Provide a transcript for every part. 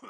We're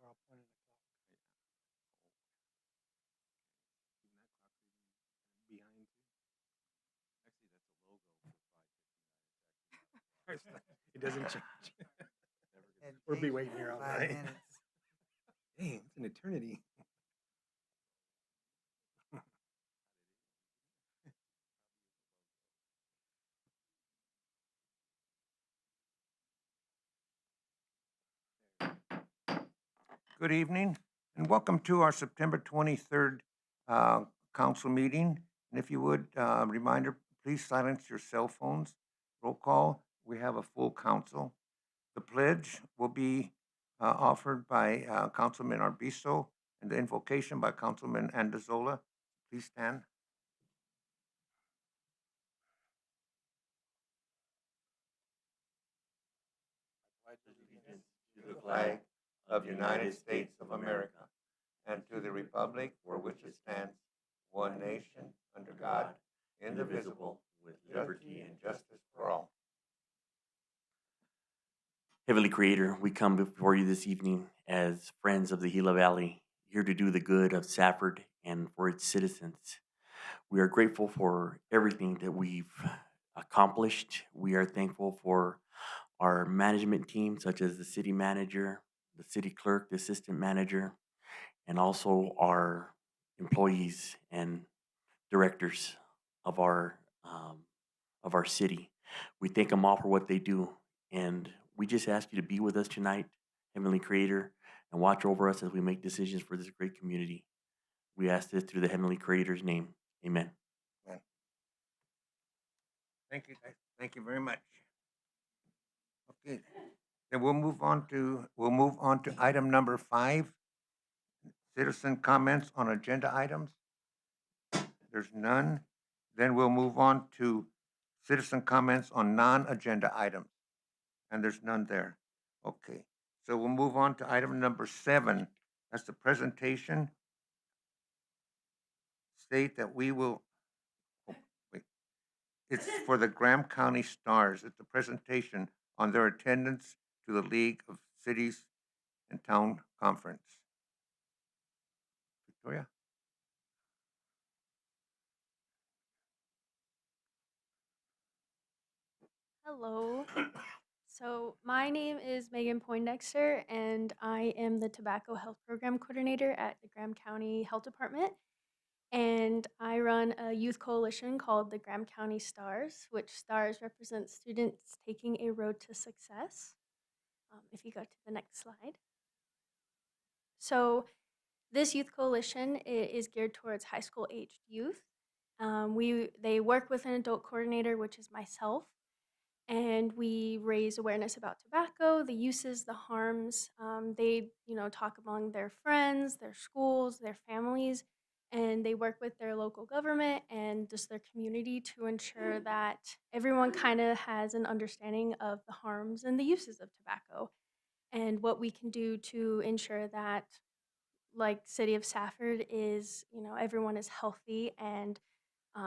all pointing the clock. Behind you. It doesn't change. We'll be waiting here all night. Dang, it's an eternity. Good evening, and welcome to our September 23rd council meeting. And if you would, reminder, please silence your cell phones. Roll call, we have a full council. The pledge will be offered by Councilman Arbizo, and the invocation by Councilman Andazola. Please stand. To the flag of the United States of America and to the republic for which it stands, one nation, under God, indivisible, with liberty and justice for all. Heavenly Creator, we come before you this evening as friends of the Gila Valley, here to do the good of Safford and for its citizens. We are grateful for everything that we've accomplished. We are thankful for our management team, such as the city manager, the city clerk, the assistant manager, and also our employees and directors of our city. We thank them all for what they do, and we just ask you to be with us tonight, Heavenly Creator, and watch over us as we make decisions for this great community. We ask this through the Heavenly Creator's name. Amen. Thank you, guys. Thank you very much. Okay, then we'll move on to item number 5, citizen comments on agenda items. There's none. Then we'll move on to citizen comments on non-agenda items, and there's none there. Okay, so we'll move on to item number 7. That's the presentation. State that we will. Oh, wait. It's for the Graham County Stars. It's a presentation on their attendance to the League of Cities and Town Conference. Victoria? Hello. So my name is Megan Poindexter, and I am the Tobacco Health Program Coordinator at the Graham County Health Department. And I run a youth coalition called the Graham County Stars, which Stars represents students taking a road to success. If you go to the next slide. So this youth coalition is geared towards high school aged youth. They work with an adult coordinator, which is myself, and we raise awareness about tobacco, the uses, the harms. They, talk among their friends, their schools, their families, and they work with their local government and just their community to ensure that everyone kind of has an understanding of the harms and the uses of tobacco and what we can do to ensure that, like City of Safford, is, everyone is healthy and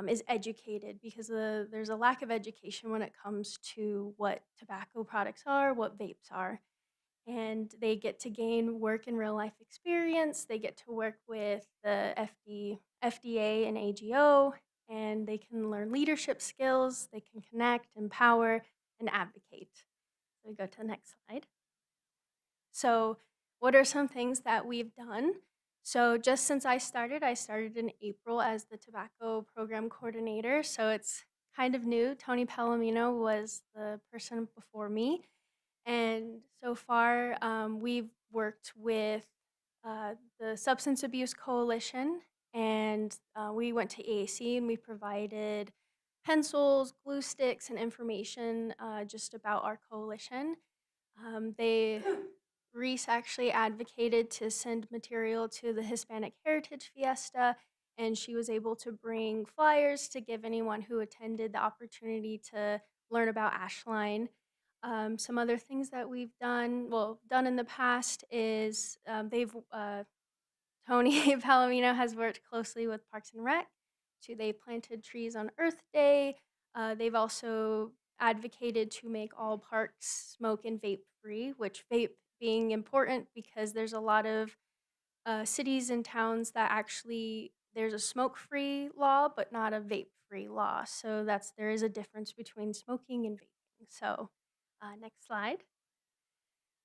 is educated, because there's a lack of education when it comes to what tobacco products are, what vapes are. And they get to gain work and real life experience. They get to work with the FDA and AGO, and they can learn leadership skills. They can connect, empower, and advocate. So we go to the next slide. So, what are some things that we've done? So, just since I started in April as the tobacco program coordinator. So, it's kind of new. Tony Palomino was the person before me. And so far, we've worked with the Substance Abuse Coalition, and we went to AAC and we provided pencils, glue sticks, and information just about our coalition. They Reese actually advocated to send material to the Hispanic Heritage Fiesta, and she was able to bring flyers to give anyone who attended the opportunity to learn about Ashline. Some other things that we've done in the past is Tony Palomino has worked closely with Parks and Rec. They planted trees on Earth Day. They've also advocated to make all parks smoke and vape free, which vape being important because there's a lot of cities and towns that actually there's a smoke-free law, but not a vape-free law. So there is a difference between smoking and vaping. So next slide.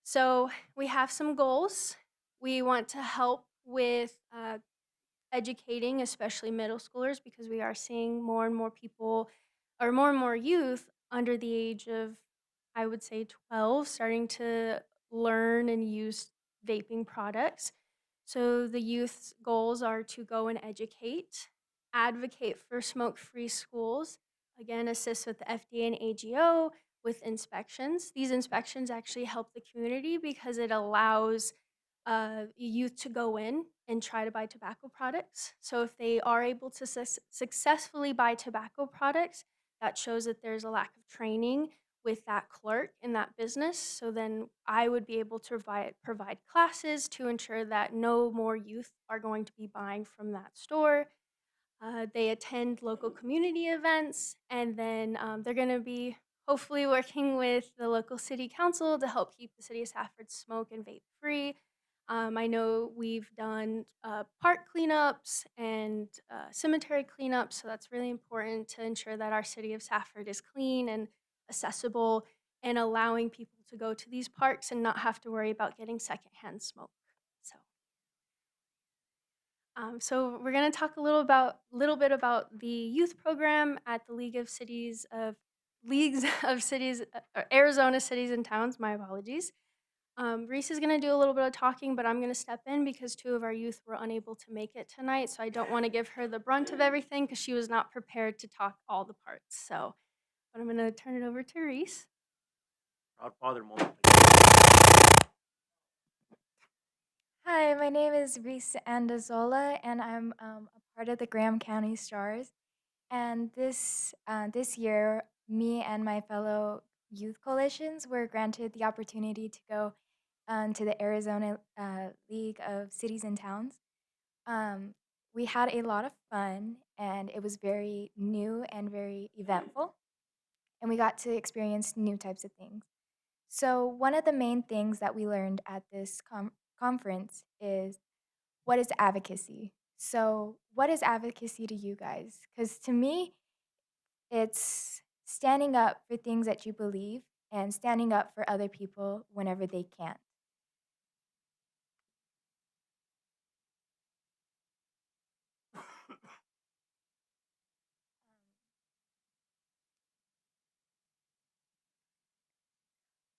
So we have some goals. We want to help with educating, especially middle schoolers, because we are seeing more and more people or more and more youth under the age of, I would say, 12, starting to learn and use vaping products. So the youth's goals are to go and educate, advocate for smoke-free schools, again, assist with the FDA and AGO with inspections. These inspections actually help the community because it allows youth to go in and try to buy tobacco products. So if they are able to successfully buy tobacco products, that shows that there's a lack of training with that clerk in that business. So then I would be able to provide classes to ensure that no more youth are going to be buying from that store. They attend local community events, and then they're going to be hopefully working with the local city council to help keep the city of Safford smoke and vape free. I know we've done park cleanups and cemetery cleanups, so that's really important to ensure that our city of Safford is clean and accessible and allowing people to go to these parks and not have to worry about getting secondhand smoke. So we're going to talk a little bit about the youth program at the Leagues of Cities, Arizona Cities and Towns. My apologies. Reese is going to do a little bit of talking, but I'm going to step in because 2 of our youth were unable to make it tonight. So I don't want to give her the brunt of everything because she was not prepared to talk all the parts. So, but I'm going to turn it over to Reese. Proud father moment. Hi, my name is Reese Andazola, and I'm a part of the Graham County Stars. And this year, me and my fellow youth coalitions were granted the opportunity to go to the Arizona League of Cities and Towns. We had a lot of fun, and it was very new and very eventful, and we got to experience new types of things. So, one of the main things that we learned at this conference is what is advocacy. So, what is advocacy to you guys? Because to me, it's standing up for things that you believe and standing up for other people whenever they can't.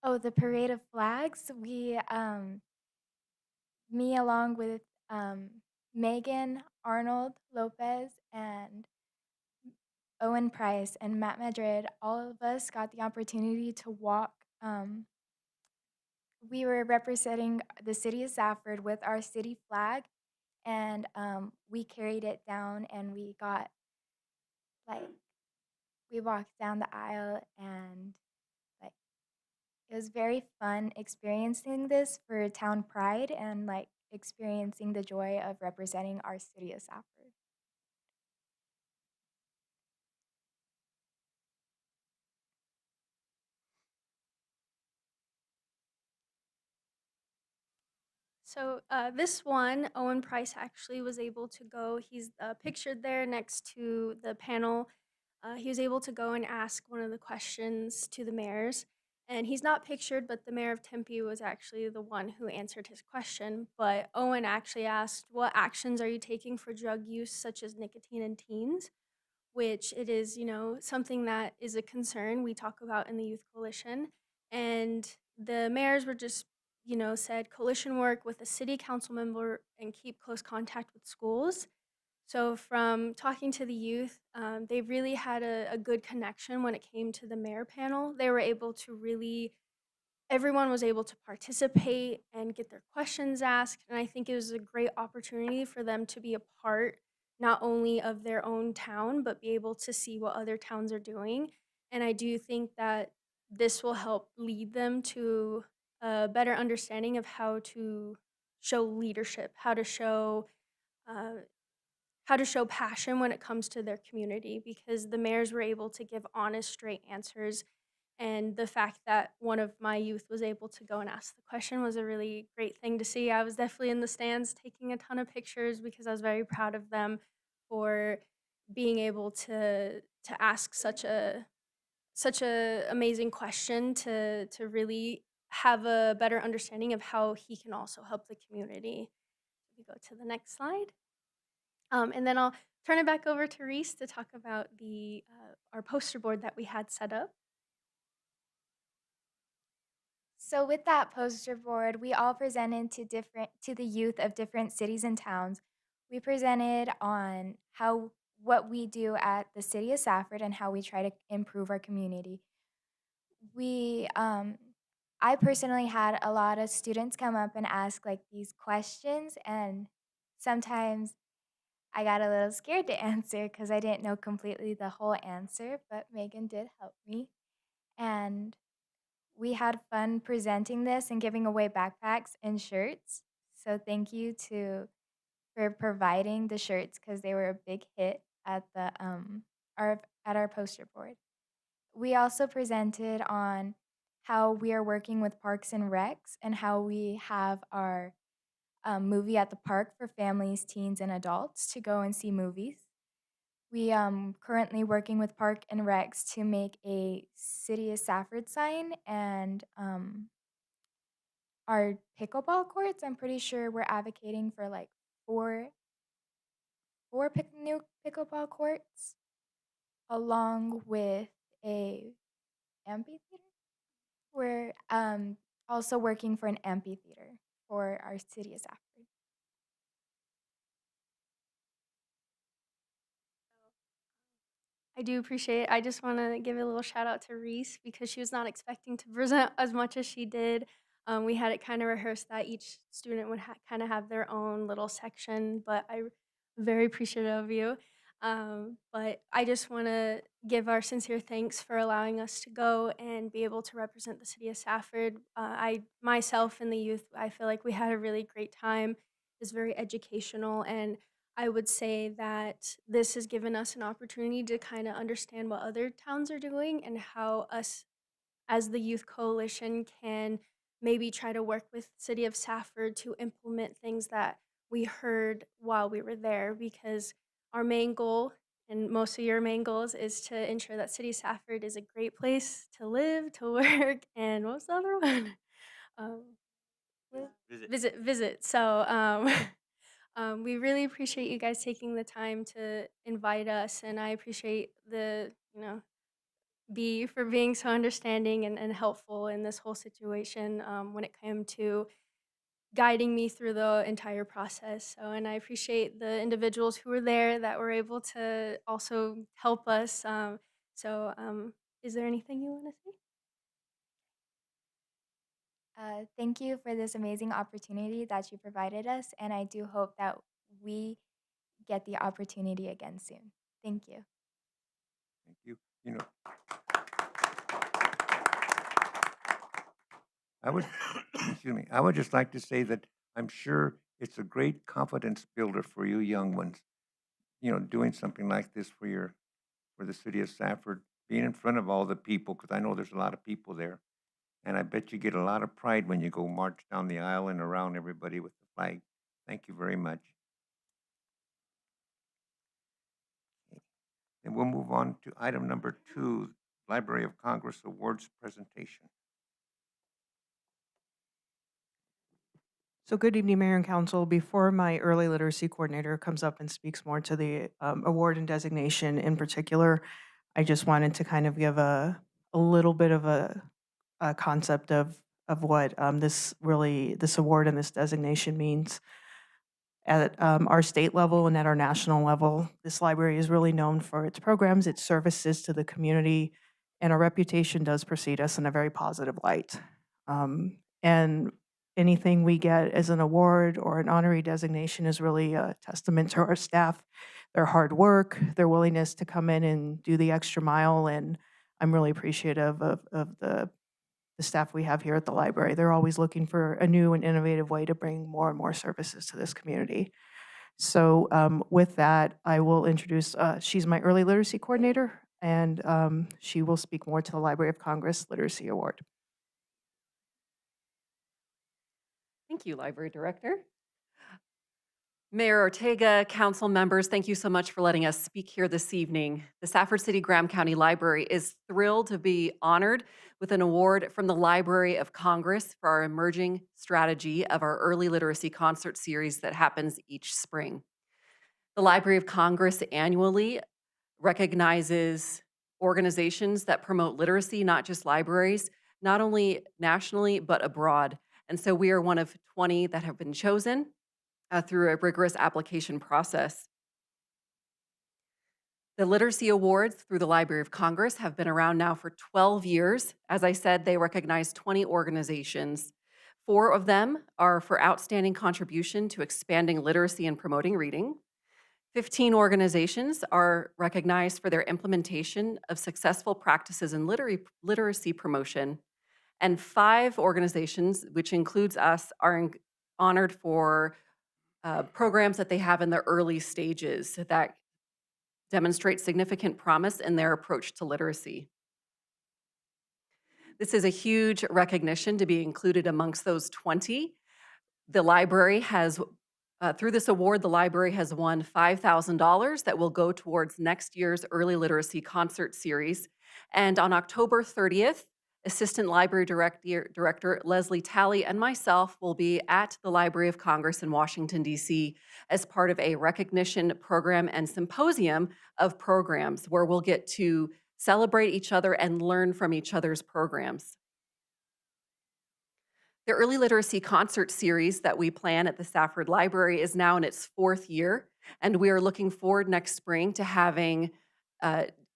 Oh, the parade of flags. Me along with Megan, Arnold, Lopez, and Owen Price and Matt Madrid, all of us got the opportunity to walk. We were representing the city of Safford with our city flag, and we carried it down, and like, we walked down the aisle, and like, it was very fun experiencing this for town pride and like experiencing the joy of representing our city of Safford. So this one, Owen Price actually was able to go. He's pictured there next to the panel he was able to go and ask one of the questions to the mayors. And he's not pictured, but the mayor of Tempe was actually the one who answered his question. But Owen actually asked, "What actions are you taking for drug use, such as nicotine in teens?" Which it is, something that is a concern we talk about in the Youth Coalition. And the mayors were just, said coalition work with a city council member and keep close contact with schools. So from talking to the youth, they really had a good connection when it came to the mayor panel. They were able to really, everyone was able to participate and get their questions asked. And I think it was a great opportunity for them to be a part not only of their own town, but be able to see what other towns are doing. And I do think that this will help lead them to a better understanding of how to show leadership, uh, how to show passion when it comes to their community, because the mayors were able to give honest, straight answers. And the fact that one of my youth was able to go and ask the question was a really great thing to see. I was definitely in the stands taking a ton of pictures because I was very proud of them for being able to ask such a amazing question to really have a better understanding of how he can also help the community. We go to the next slide. And then I'll turn it back over to Reese to talk about the our poster board that we had set up. So with that poster board, we all presented to the youth of different cities and towns. We presented on what we do at the city of Safford and how we try to improve our community. We I personally had a lot of students come up and ask like these questions, and sometimes I got a little scared to answer because I didn't know completely the whole answer, but Megan did help me. And we had fun presenting this and giving away backpacks and shirts. So thank you for providing the shirts because they were a big hit at our poster board. We also presented on how we are working with Parks and Recs and how we have our movie at the park for families, teens, and adults to go and see movies. We currently working with Park and Recs to make a City of Safford sign and our pickleball courts. I'm pretty sure we're advocating for like new pickleball courts along with a amphitheater. We're also working for an amphitheater for our City of Safford. I do appreciate it. I just want to give a little shout out to Reese because she was not expecting to present as much as she did. We had it kind of rehearsed that each student would kind of have their own little section, but I'm very appreciative of you. But I just want to give our sincere thanks for allowing us to go and be able to represent the city of Safford. I myself and the youth, I feel like we had a really great time. It's very educational, and I would say that this has given us an opportunity to kind of understand what other towns are doing and how us as the youth coalition can maybe try to work with City of Safford to implement things that we heard while we were there, because our main goal and most of your main goals is to ensure that City of Safford is a great place to live, to work, and what was the other one? Um, visit. So we really appreciate you guys taking the time to invite us, and I appreciate the B for being so understanding and helpful in this whole situation when it came to guiding me through the entire process. So, and I appreciate the individuals who were there that were able to also help us. Is there anything you want to say? Thank you for this amazing opportunity that you provided us, and I do hope that we get the opportunity again soon. Thank you. Thank you. You know, I would, excuse me, I would just like to say that I'm sure it's a great confidence builder for you young ones, doing something like this for the city of Safford, being in front of all the people, because I know there's a lot of people there. And I bet you get a lot of pride when you go march down the aisle and around everybody with the flag. Thank you very much. Okay. Then And we'll move on to item number 2, Library of Congress Awards presentation. So good evening, Mayor and Council. Before my early literacy coordinator comes up and speaks more to the award and designation in particular, I just wanted to kind of give a little bit of a concept of what this award and this designation means. At our state level and at our national level, this library is really known for its programs, its services to the community, and our reputation does precede us in a very positive light. And anything we get as an award or an honorary designation is really a testament to our staff, their hard work, their willingness to come in and do the extra mile. And I'm really appreciative of the staff we have here at the library. They're always looking for a new and innovative way to bring more and more services to this community. So with that, I will introduce, she's my early literacy coordinator, and she will speak more to the Library of Congress Literacy Award. Thank you, Library Director. Mayor Ortega, council members, thank you so much for letting us speak here this evening. The Safford City Graham County Library is thrilled to be honored with an award from the Library of Congress for our emerging strategy of our early literacy concert series that happens each spring. The Library of Congress annually recognizes organizations that promote literacy, not just libraries, not only nationally, but abroad. And so we are one of 20 that have been chosen through a rigorous application process. The Literacy Awards through the Library of Congress have been around now for 12 years. As I said, they recognize 20 organizations. 4 of them are for outstanding contribution to expanding literacy and promoting reading. 15 organizations are recognized for their implementation of successful practices in literacy promotion. And 5 organizations, which includes us, are honored for programs that they have in the early stages that demonstrate significant promise in their approach to literacy. This is a huge recognition to be included amongst those 20. The library has, through this award, the library has won $5,000 that will go towards next year's early literacy concert series. And on October 30th, Assistant Library Director Leslie Talley and myself will be at the Library of Congress in Washington, D.C. as part of a recognition program and symposium of programs where we'll get to celebrate each other and learn from each other's programs. The Early Literacy Concert Series that we plan at the Safford Library is now in its 4th year, and we are looking forward next spring to having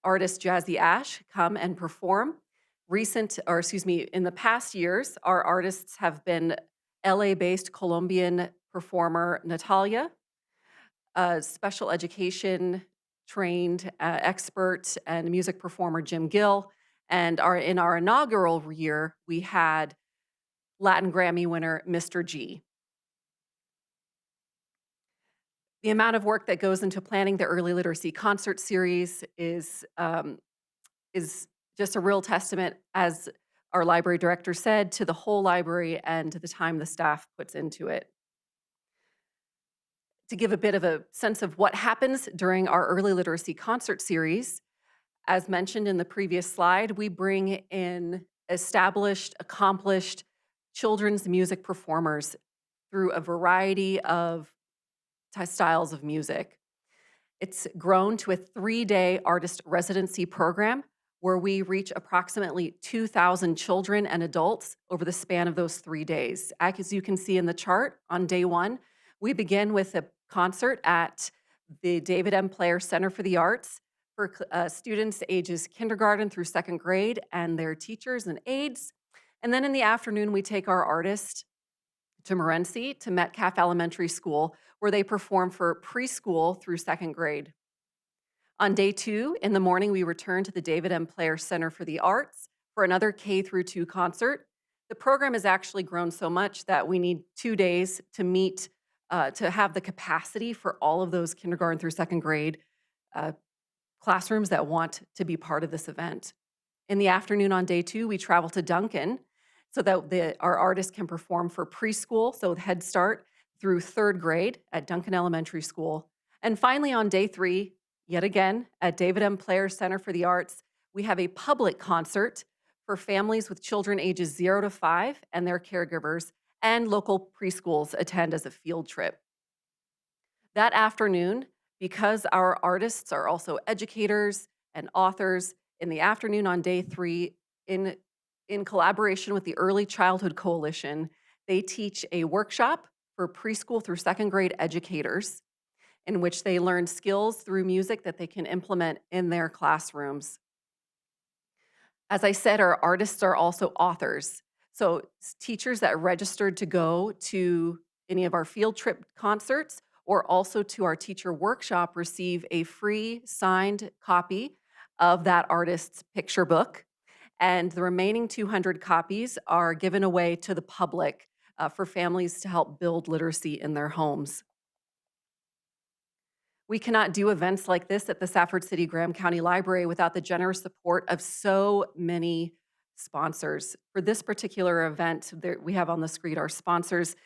artist Jazzy Ash come and perform. In the past years, our artists have been LA-based Colombian performer Natalia, a special education trained expert and music performer Jim Gill, and in our inaugural year, we had Latin Grammy winner Mr. G. The amount of work that goes into planning the Early Literacy Concert Series is just a real testament, as our library director said, to the whole library and to the time the staff puts into it. To give a bit of a sense of what happens during our early literacy concert series, as mentioned in the previous slide, we bring in established, accomplished children's music performers through a variety of styles of music. It's grown to a 3-day artist residency program where we reach approximately 2,000 children and adults over the span of those 3 days. As you can see in the chart, on day 1, we begin with a concert at the David M. Player Center for the Arts for students ages kindergarten through 2nd grade and their teachers and aides. And then in the afternoon, we take our artist to Morenci, to Metcalf Elementary School, where they perform for preschool through 2nd grade. On day 2, in the morning, we return to the David M. Player Center for the Arts for another K through 2 concert. The program has actually grown so much that we need 2 days to meet, to have the capacity for all of those kindergarten through 2nd grade classrooms that want to be part of this event. In the afternoon on day 2, we travel to Duncan so that our artists can perform for preschool, so Head Start, through 3rd grade at Duncan Elementary School. And finally, on day 3, yet again, at David M. Player Center for the Arts, we have a public concert for families with children ages 0 to 5 and their caregivers, and local preschools attend as a field trip. That afternoon, because our artists are also educators and authors, in the afternoon on day 3, in collaboration with the Early Childhood Coalition, they teach a workshop for preschool through 2nd grade educators in which they learn skills through music that they can implement in their classrooms. As I said, our artists are also authors. So teachers that registered to go to any of our field trip concerts or also to our teacher workshop receive a free signed copy of that artist's picture book. And the remaining 200 copies are given away to the public for families to help build literacy in their homes. We cannot do events like this at the Safford City Graham County Library without the generous support of so many sponsors. For this particular event, we have on the screen our sponsors.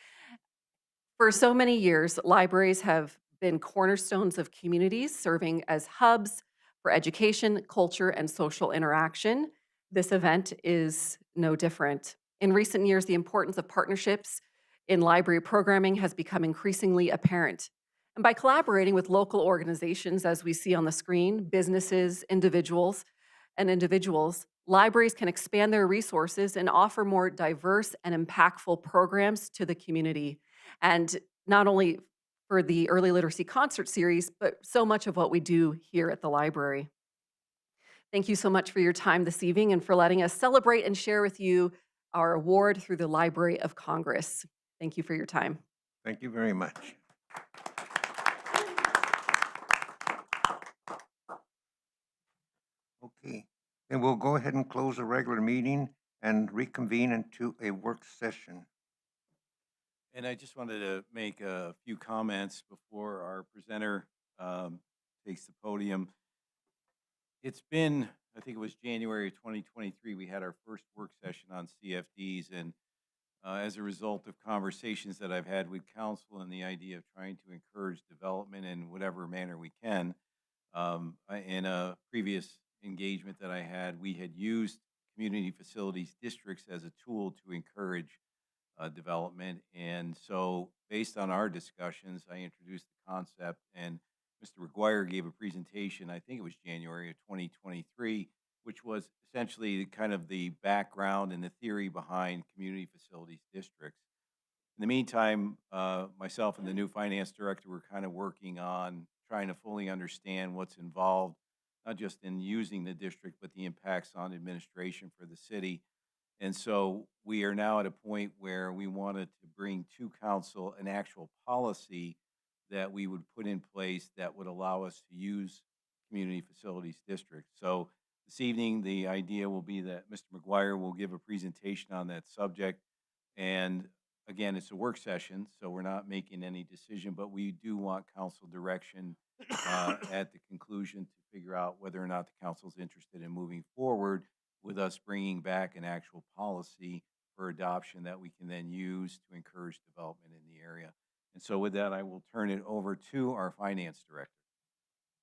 For so many years, libraries have been cornerstones of communities, serving as hubs for education, culture, and social interaction. This event is no different. In recent years, the importance of partnerships in library programming has become increasingly apparent. And by collaborating with local organizations, as we see on the screen, businesses, individuals, libraries can expand their resources and offer more diverse and impactful programs to the community. And not only for the Early Literacy Concert Series, but so much of what we do here at the library. Thank you so much for your time this evening and for letting us celebrate and share with you our award through the Library of Congress. Thank you for your time. Thank you very much. Okay, then we'll go ahead and close the regular meeting and reconvene into a work session. And I just wanted to make a few comments before our presenter takes the podium. It's been, I think it was January of 2023, we had our first work session on CFDs. And as a result of conversations that I've had with council and the idea of trying to encourage development in whatever manner we can, in a previous engagement that I had, we had used community facilities districts as a tool to encourage development. And so based on our discussions, I introduced the concept, and Mr. McGuire gave a presentation, I think it was January of 2023, which was essentially kind of the background and the theory behind community facilities districts. In the meantime, myself and the new finance director were kind of working on trying to fully understand what's involved, not just in using the district, but the impacts on administration for the city. And so we are now at a point where we wanted to bring to council an actual policy that we would put in place that would allow us to use community facilities districts. So this evening, the idea will be that Mr. McGuire will give a presentation on that subject. And again, it's a work session, so we're not making any decision, but we do want council direction at the conclusion to figure out whether or not the council's interested in moving forward with us bringing back an actual policy for adoption that we can then use to encourage development in the area. And so with that, I will turn it over to our finance director.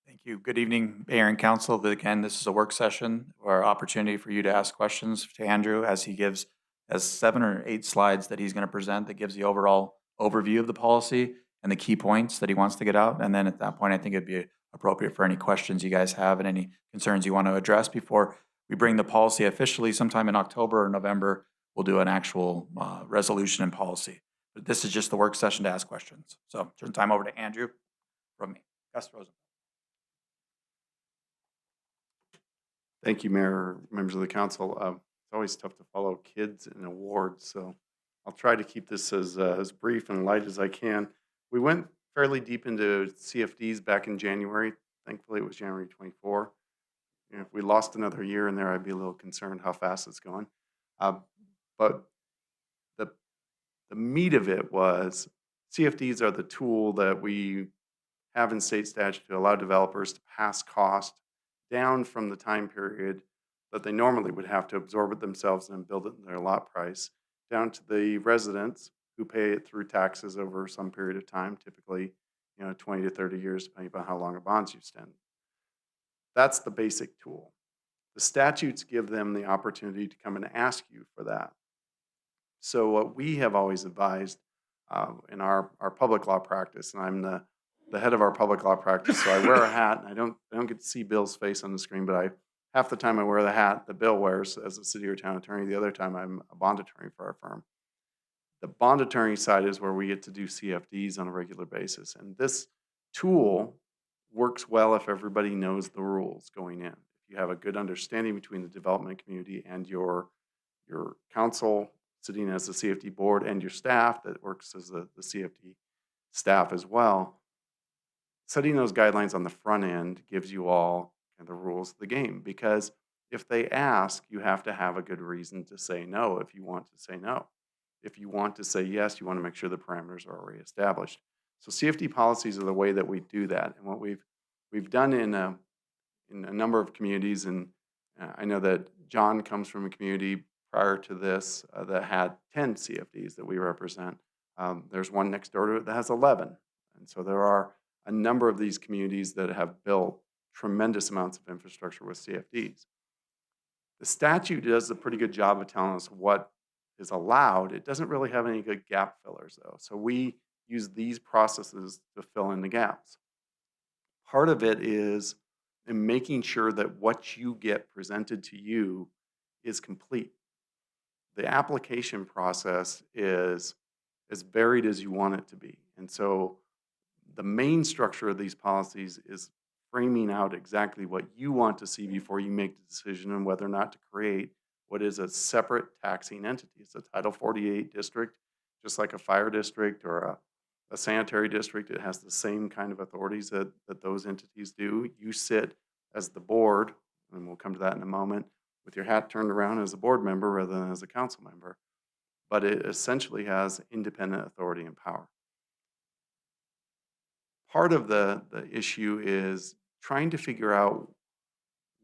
Thank you. Good evening, Mayor and Council. Again, this is a work session or opportunity for you to ask questions to Andrew as he gives 7 or 8 slides that he's going to present that gives the overall overview of the policy and the key points that he wants to get out. And then at that point, I think it'd be appropriate for any questions you guys have and any concerns you want to address before we bring the policy officially sometime in October or November. We'll do an actual resolution and policy. But this is just the work session to ask questions. So turn time over to Andrew from me. Gus Rosen. Thank you, Mayor, members of the council. It's always tough to follow kids in awards, so I'll try to keep this as brief and light as I can. We went fairly deep into CFDs back in January. Thankfully, it was January 24. If we lost another year in there, I'd be a little concerned how fast it's going. But the meat of it was CFDs are the tool that we have in state statute to allow developers to pass cost down from the time period that they normally would have to absorb it themselves and build it in their lot price, down to the residents who pay it through taxes over some period of time, typically 20 to 30 years, depending upon how long a bonds you extend. That's the basic tool. The statutes give them the opportunity to come and ask you for that. So what we have always advised in our public law practice, and I'm the head of our public law practice, so I wear a hat, and I don't get to see Bill's face on the screen, but half the time I wear the hat that Bill wears as a city or town attorney. The other time I'm a bond attorney for our firm. The bond attorney side is where we get to do CFDs on a regular basis. And this tool works well if everybody knows the rules going in. If you have a good understanding between the development community and your council sitting as the CFD board and your staff that works as the CFD staff as well, setting those guidelines on the front end gives you all the rules of the game. Because if they ask, you have to have a good reason to say no if you want to say no. If you want to say yes, you want to make sure the parameters are already established. So CFD policies are the way that we do that. And what we've done in a number of communities, and I know that John comes from a community prior to this that had 10 CFDs that we represent. There's one next door to it that has 11. And so there are a number of these communities that have built tremendous amounts of infrastructure with CFDs. The statute does a pretty good job of telling us what is allowed. It doesn't really have any good gap fillers though. So we use these processes to fill in the gaps. Part of it is in making sure that what you get presented to you is complete. The application process is as varied as you want it to be. And so the main structure of these policies is framing out exactly what you want to see before you make the decision on whether or not to create what is a separate taxing entity. It's a Title 48 district, just like a fire district or a sanitary district. It has the same kind of authorities that those entities do. You sit as the board, and we'll come to that in a moment, with your hat turned around as a board member rather than as a council member. But it essentially has independent authority and power. Part of the issue is trying to figure out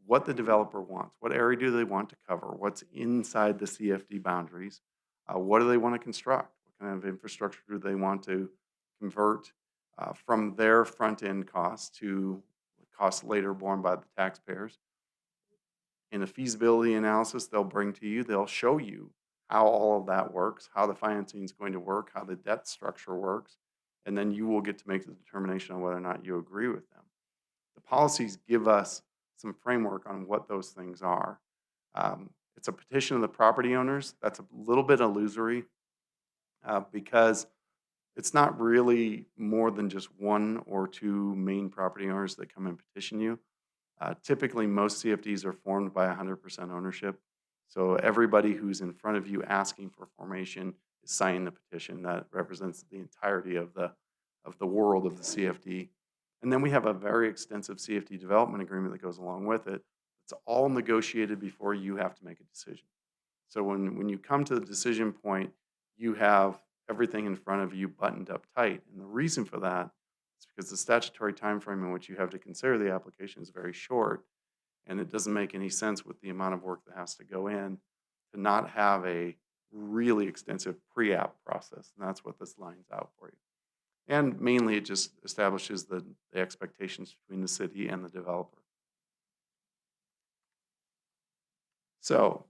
what the developer wants. What area do they want to cover? What's inside the CFD boundaries? What do they want to construct? What kind of infrastructure do they want to convert from their front-end costs to costs later borne by the taxpayers? In a feasibility analysis they'll bring to you, they'll show you how all of that works, how the financing is going to work, how the debt structure works, and then you will get to make the determination on whether or not you agree with them. The policies give us some framework on what those things are. It's a petition of the property owners. That's a little bit illusory because it's not really more than just one or two main property owners that come and petition you. Typically, most CFDs are formed by 100% ownership. So everybody who's in front of you asking for formation is signing the petition. That represents the entirety of the world of the CFD. And then we have a very extensive CFD development agreement that goes along with it. It's all negotiated before you have to make a decision. So when you come to the decision point, you have everything in front of you buttoned up tight. And the reason for that is because the statutory time frame in which you have to consider the application is very short, and it doesn't make any sense with the amount of work that has to go in to not have a really extensive pre-app process. And that's what this lines out for you. And mainly it just establishes the expectations between the city and the developer. So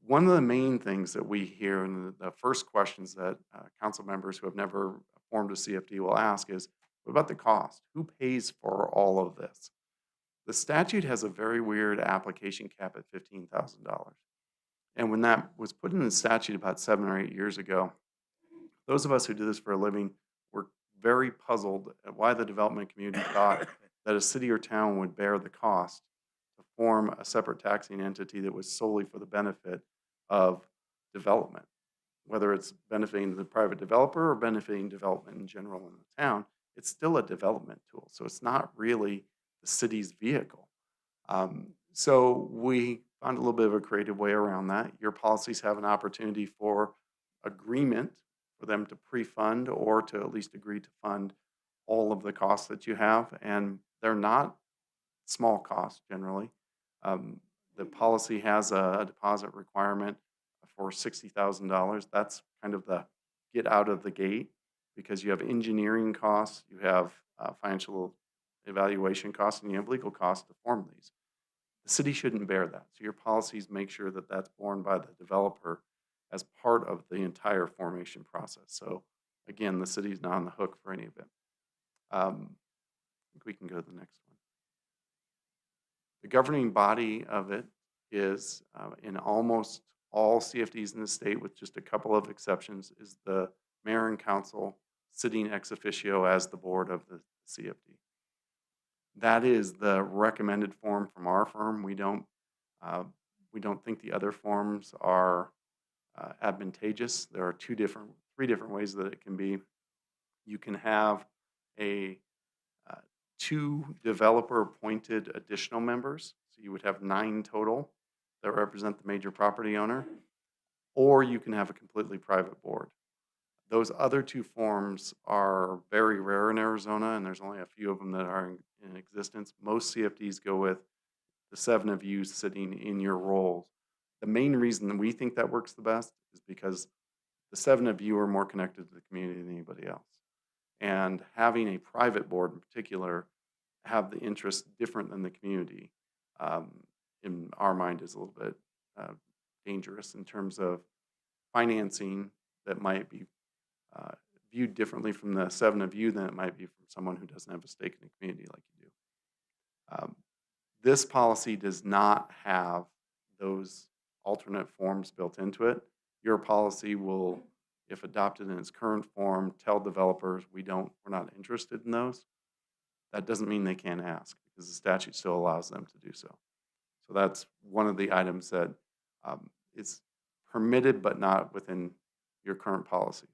one of the main things that we hear in the first questions that council members who have never formed a CFD will ask is, what about the cost? Who pays for all of this? The statute has a very weird application cap at $15,000. And when that was put in the statute about 7 or 8 years ago, those of us who do this for a living were very puzzled at why the development community thought that a city or town would bear the cost to form a separate taxing entity that was solely for the benefit of development. Whether it's benefiting the private developer or benefiting development in general in the town, it's still a development tool. So it's not really the city's vehicle. So we found a little bit of a creative way around that. Your policies have an opportunity for agreement for them to pre-fund or to at least agree to fund all of the costs that you have. And they're not small costs generally. The policy has a deposit requirement for $60,000. That's kind of the get out of the gate because you have engineering costs, you have financial evaluation costs and you have legal costs to form these. The city shouldn't bear that. So your policies make sure that that's borne by the developer as part of the entire formation process. So again, the city's not on the hook for any of it. I think we can go to the next one. The governing body of it is, in almost all CFDs in the state, with just a couple of exceptions, is the mayor and council sitting ex officio as the board of the CFD. That is the recommended form from our firm. We don't think the other forms are advantageous. There are three different ways that it can be. You can have a 2 developer-appointed additional members. So you would have 9 total that represent the major property owner, or you can have a completely private board. Those other 2 forms are very rare in Arizona, and there's only a few of them that are in existence. Most CFDs go with the 7 of you sitting in your roles. The main reason that we think that works the best is because the 7 of you are more connected to the community than anybody else. And having a private board in particular have the interests different than the community, in our mind, is a little bit dangerous in terms of financing that might be viewed differently from the 7 of you than it might be from someone who doesn't have a stake in the community like you do. This policy does not have those alternate forms built into it. Your policy will, if adopted in its current form, tell developers we're not interested in those. That doesn't mean they can't ask, because the statute still allows them to do so. So that's one of the items that is permitted but not within your current policies.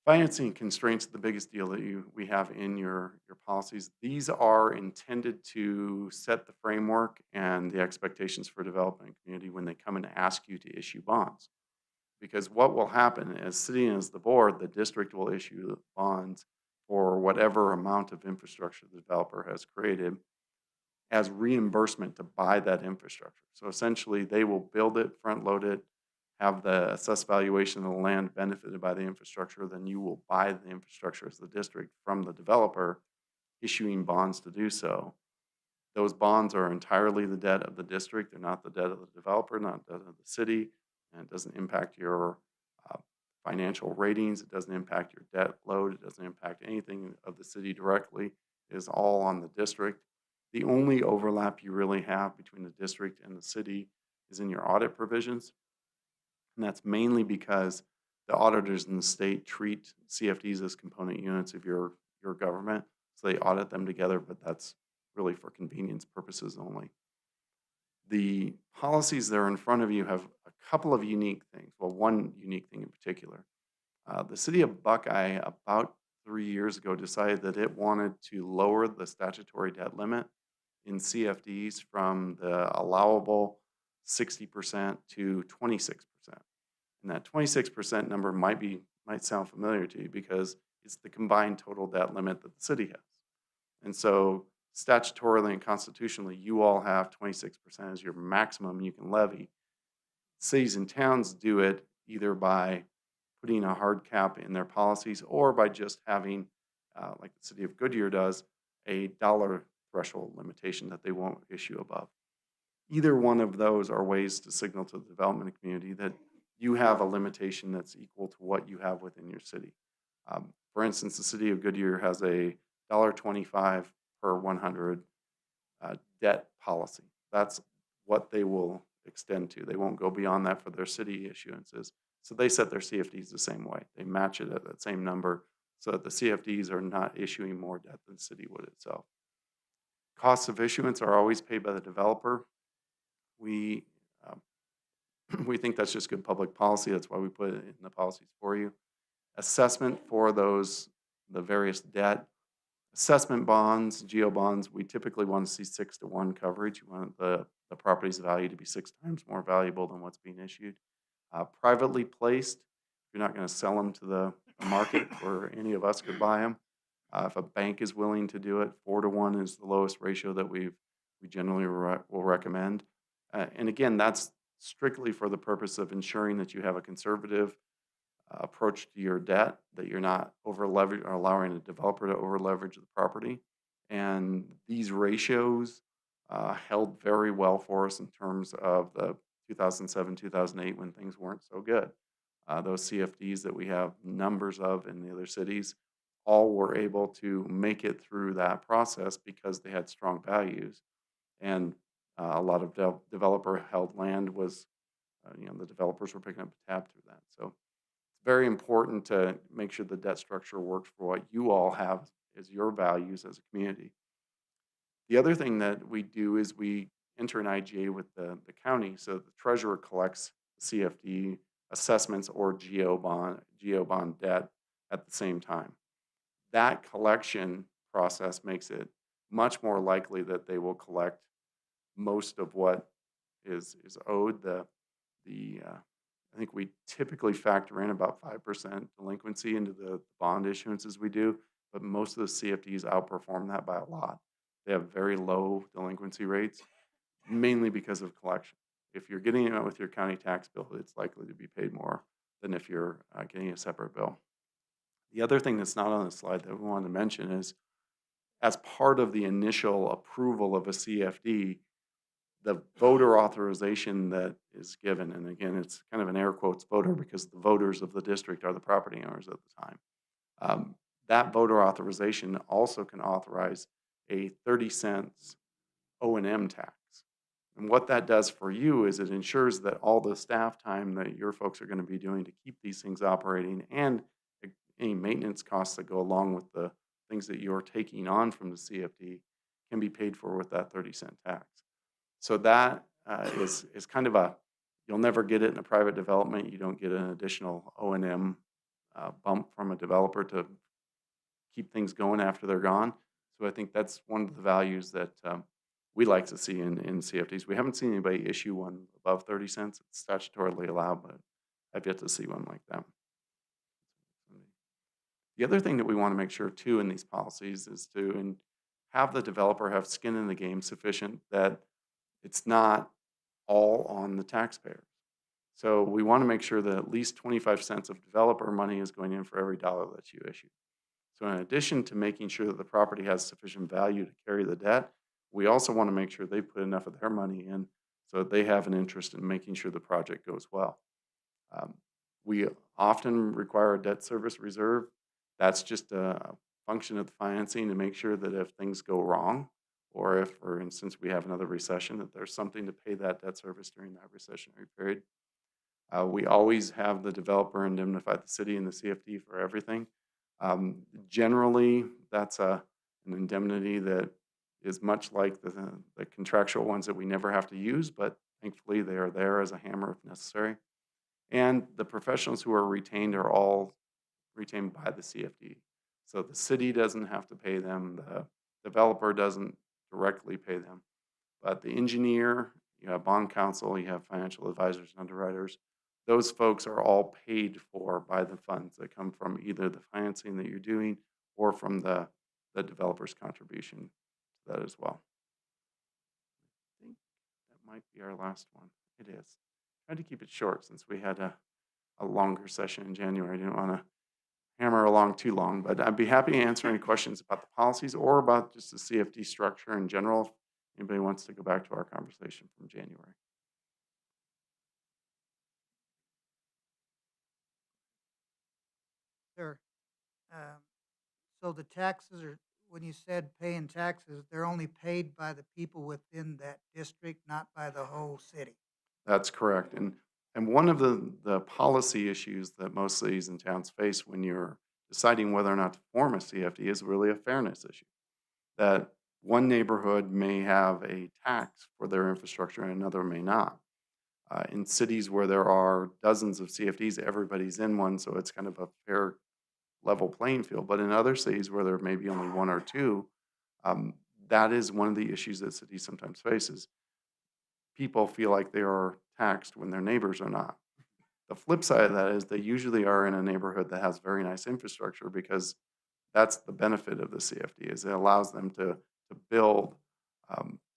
Financing constraints are the biggest deal that we have in your policies. These are intended to set the framework and the expectations for development community when they come and ask you to issue bonds. Because what will happen is, sitting as the board, the district will issue bonds for whatever amount of infrastructure the developer has created as reimbursement to buy that infrastructure. So essentially, they will build it, front load it, have the assessed valuation of the land benefited by the infrastructure, then you will buy the infrastructure as the district from the developer, issuing bonds to do so. Those bonds are entirely the debt of the district. They're not the debt of the developer, not the debt of the city, and it doesn't impact your financial ratings. It doesn't impact your debt load. It doesn't impact anything of the city directly. It is all on the district. The only overlap you really have between the district and the city is in your audit provisions. And that's mainly because the auditors in the state treat CFDs as component units of your government. So they audit them together, but that's really for convenience purposes only. The policies that are in front of you have a couple of unique things. Well, one unique thing in particular. The city of Buckeye, about 3 years ago, decided that it wanted to lower the statutory debt limit in CFDs from the allowable 60% to 26%. And that 26% number might sound familiar to you because it's the combined total debt limit that the city has. And so statutorily and constitutionally, you all have 26% as your maximum you can levy. Cities and towns do it either by putting a hard cap in their policies or by just having, like the city of Goodyear does, a dollar threshold limitation that they won't issue above. Either one of those are ways to signal to the development community that you have a limitation that's equal to what you have within your city. For instance, the city of Goodyear has a $1.25 per 100 debt policy. That's what they will extend to. They won't go beyond that for their city issuances. So they set their CFDs the same way. They match it at that same number so that the CFDs are not issuing more debt than the city would itself. Costs of issuance are always paid by the developer. We think that's just good public policy. That's why we put it in the policies for you. Assessment for the various debt. Assessment bonds, geo bonds, we typically want to see 6-to-1 coverage. You want the property's value to be 6 times more valuable than what's being issued. Privately placed, you're not going to sell them to the market where any of us could buy them. If a bank is willing to do it, 4-to-1 is the lowest ratio that we generally will recommend. And again, that's strictly for the purpose of ensuring that you have a conservative approach to your debt, that you're not over leverage or allowing a developer to over leverage the property. And these ratios held very well for us in terms of the 2007, 2008 when things weren't so good. Those CFDs that we have numbers of in the other cities all were able to make it through that process because they had strong values. And a lot of developer held land was, the developers were picking up the tab through that. So it's very important to make sure the debt structure works for what you all have as your values as a community. The other thing that we do is we enter an IGA with the county, so the treasurer collects CFD assessments or GO bond debt at the same time. That collection process makes it much more likely that they will collect most of what is owed. I think we typically factor in about 5% delinquency into the bond issuances we do, but most of the CFDs outperform that by a lot. They have very low delinquency rates, mainly because of collection. If you're getting it out with your county tax bill, it's likely to be paid more than if you're getting a separate bill. The other thing that's not on the slide that we wanted to mention is, as part of the initial approval of a CFD, the voter authorization that is given, and again, it's kind of an air quotes voter because the voters of the district are the property owners at the time. That voter authorization also can authorize a 30 cents O&M tax. And what that does for you is it ensures that all the staff time that your folks are going to be doing to keep these things operating and any maintenance costs that go along with the things that you're taking on from the CFD can be paid for with that 30-cent tax. So that is kind of you'll never get it in a private development. You don't get an additional O&M bump from a developer to keep things going after they're gone. So I think that's one of the values that we like to see in CFDs. We haven't seen anybody issue one above 30 cents. It's statutorily allowed, but I've yet to see one like that. The other thing that we want to make sure too in these policies is to have the developer have skin in the game sufficient that it's not all on the taxpayer. So we want to make sure that at least 25 cents of developer money is going in for every dollar that you issue. So in addition to making sure that the property has sufficient value to carry the debt, we also want to make sure they put enough of their money in so that they have an interest in making sure the project goes well. We often require a debt service reserve. That's just a function of the financing to make sure that if things go wrong, or if, for instance, we have another recession, that there's something to pay that debt service during that recessionary period. We always have the developer indemnify the city and the CFD for everything. Generally, that's an indemnity that is much like the contractual ones that we never have to use, but thankfully they are there as a hammer if necessary. And the professionals who are retained are all retained by the CFD. So the city doesn't have to pay them, the developer doesn't directly pay them, but the engineer, you have bond counsel, you have financial advisors and underwriters, those folks are all paid for by the funds that come from either the financing that you're doing or from the developer's contribution to that as well. I think that might be our last one. It is. I tried to keep it short since we had a longer session in January. I didn't want to hammer along too long, but I'd be happy to answer any questions about the policies or about just the CFD structure in general if anybody wants to go back to our conversation from January. Sure. So the taxes are, when you said paying taxes, they're only paid by the people within that district, not by the whole city. That's correct. And one of the policy issues that most cities and towns face when you're deciding whether or not to form a CFD is really a fairness issue. That one neighborhood may have a tax for their infrastructure and another may not. In cities where there are dozens of CFDs, everybody's in one, so it's kind of a fair level playing field. But in other cities where there may be only one or two, that is one of the issues that cities sometimes faces. People feel like they are taxed when their neighbors are not. The flip side of that is they usually are in a neighborhood that has very nice infrastructure because that's the benefit of the CFD is it allows them to build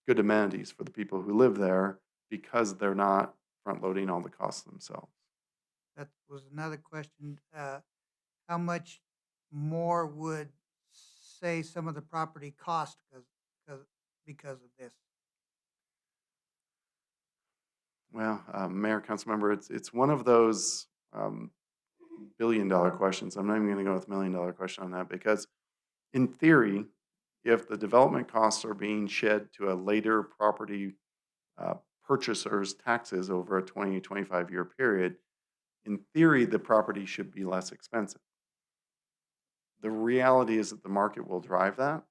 good amenities for the people who live there because they're not front loading all the costs themselves. that was another question. How much more would, say, some of the property cost because of this? Well, Mayor, Councilmember, it's one of those billion-dollar questions. I'm not even going to go with $1 million question on that because, in theory, if the development costs are being shed to a later property uh, purchaser's taxes over a 20, 25-year period, in theory, the property should be less expensive. The reality is that the market will drive that,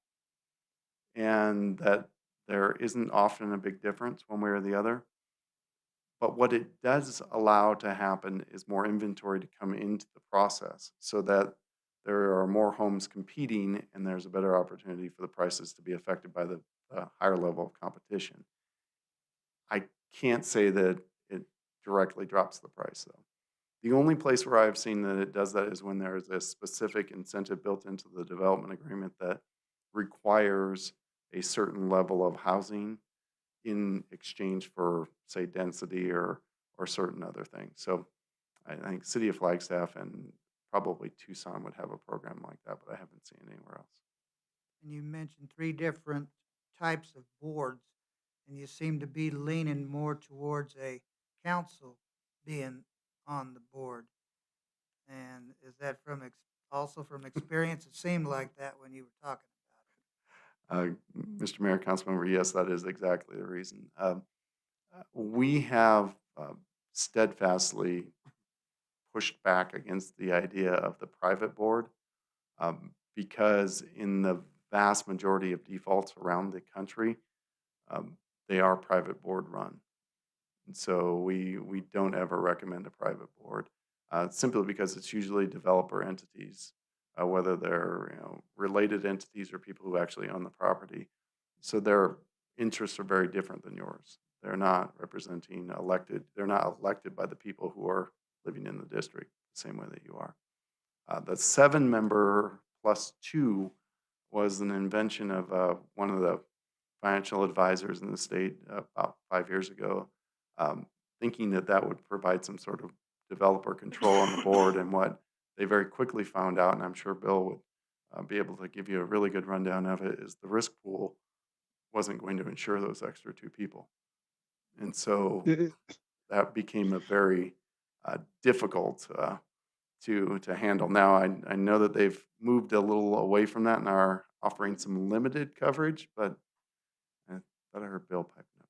and that there isn't often a big difference one way or the other. But what it does allow to happen is more inventory to come into the process so that there are more homes competing and there's a better opportunity for the prices to be affected by the higher level of competition. I can't say that it directly drops the price though. The only place where I've seen that it does that is when there is a specific incentive built into the development agreement that requires a certain level of housing in exchange for, say, density or certain other things. So I think City of Flagstaff and probably Tucson would have a program like that, but I haven't seen it anywhere else. And you mentioned 3 different types of boards, and you seem to be leaning more towards a council being on the board. And is that also from experience? It seemed like that when you were talking about it. Mr. Mayor, Councilmember, yes, that is exactly the reason. We have steadfastly pushed back against the idea of the private board because in the vast majority of defaults around the country, they are private board run. And so we don't ever recommend a private board simply because it's usually developer entities, whether they're related entities or people who actually own the property. So their interests are very different than yours. They're not representing elected. They're not elected by the people who are living in the district the same way that you are. The 7-member plus 2 was an invention of one of the financial advisors in the state about 5 years ago, thinking that that would provide some sort of developer control on the board. And what they very quickly found out, and I'm sure Bill would be able to give you a really good rundown of it, is the risk pool wasn't going to insure those extra 2 people. And so that became a very difficult to handle. Now, I know that they've moved a little away from that and are offering some limited coverage, but I thought I heard Bill piping up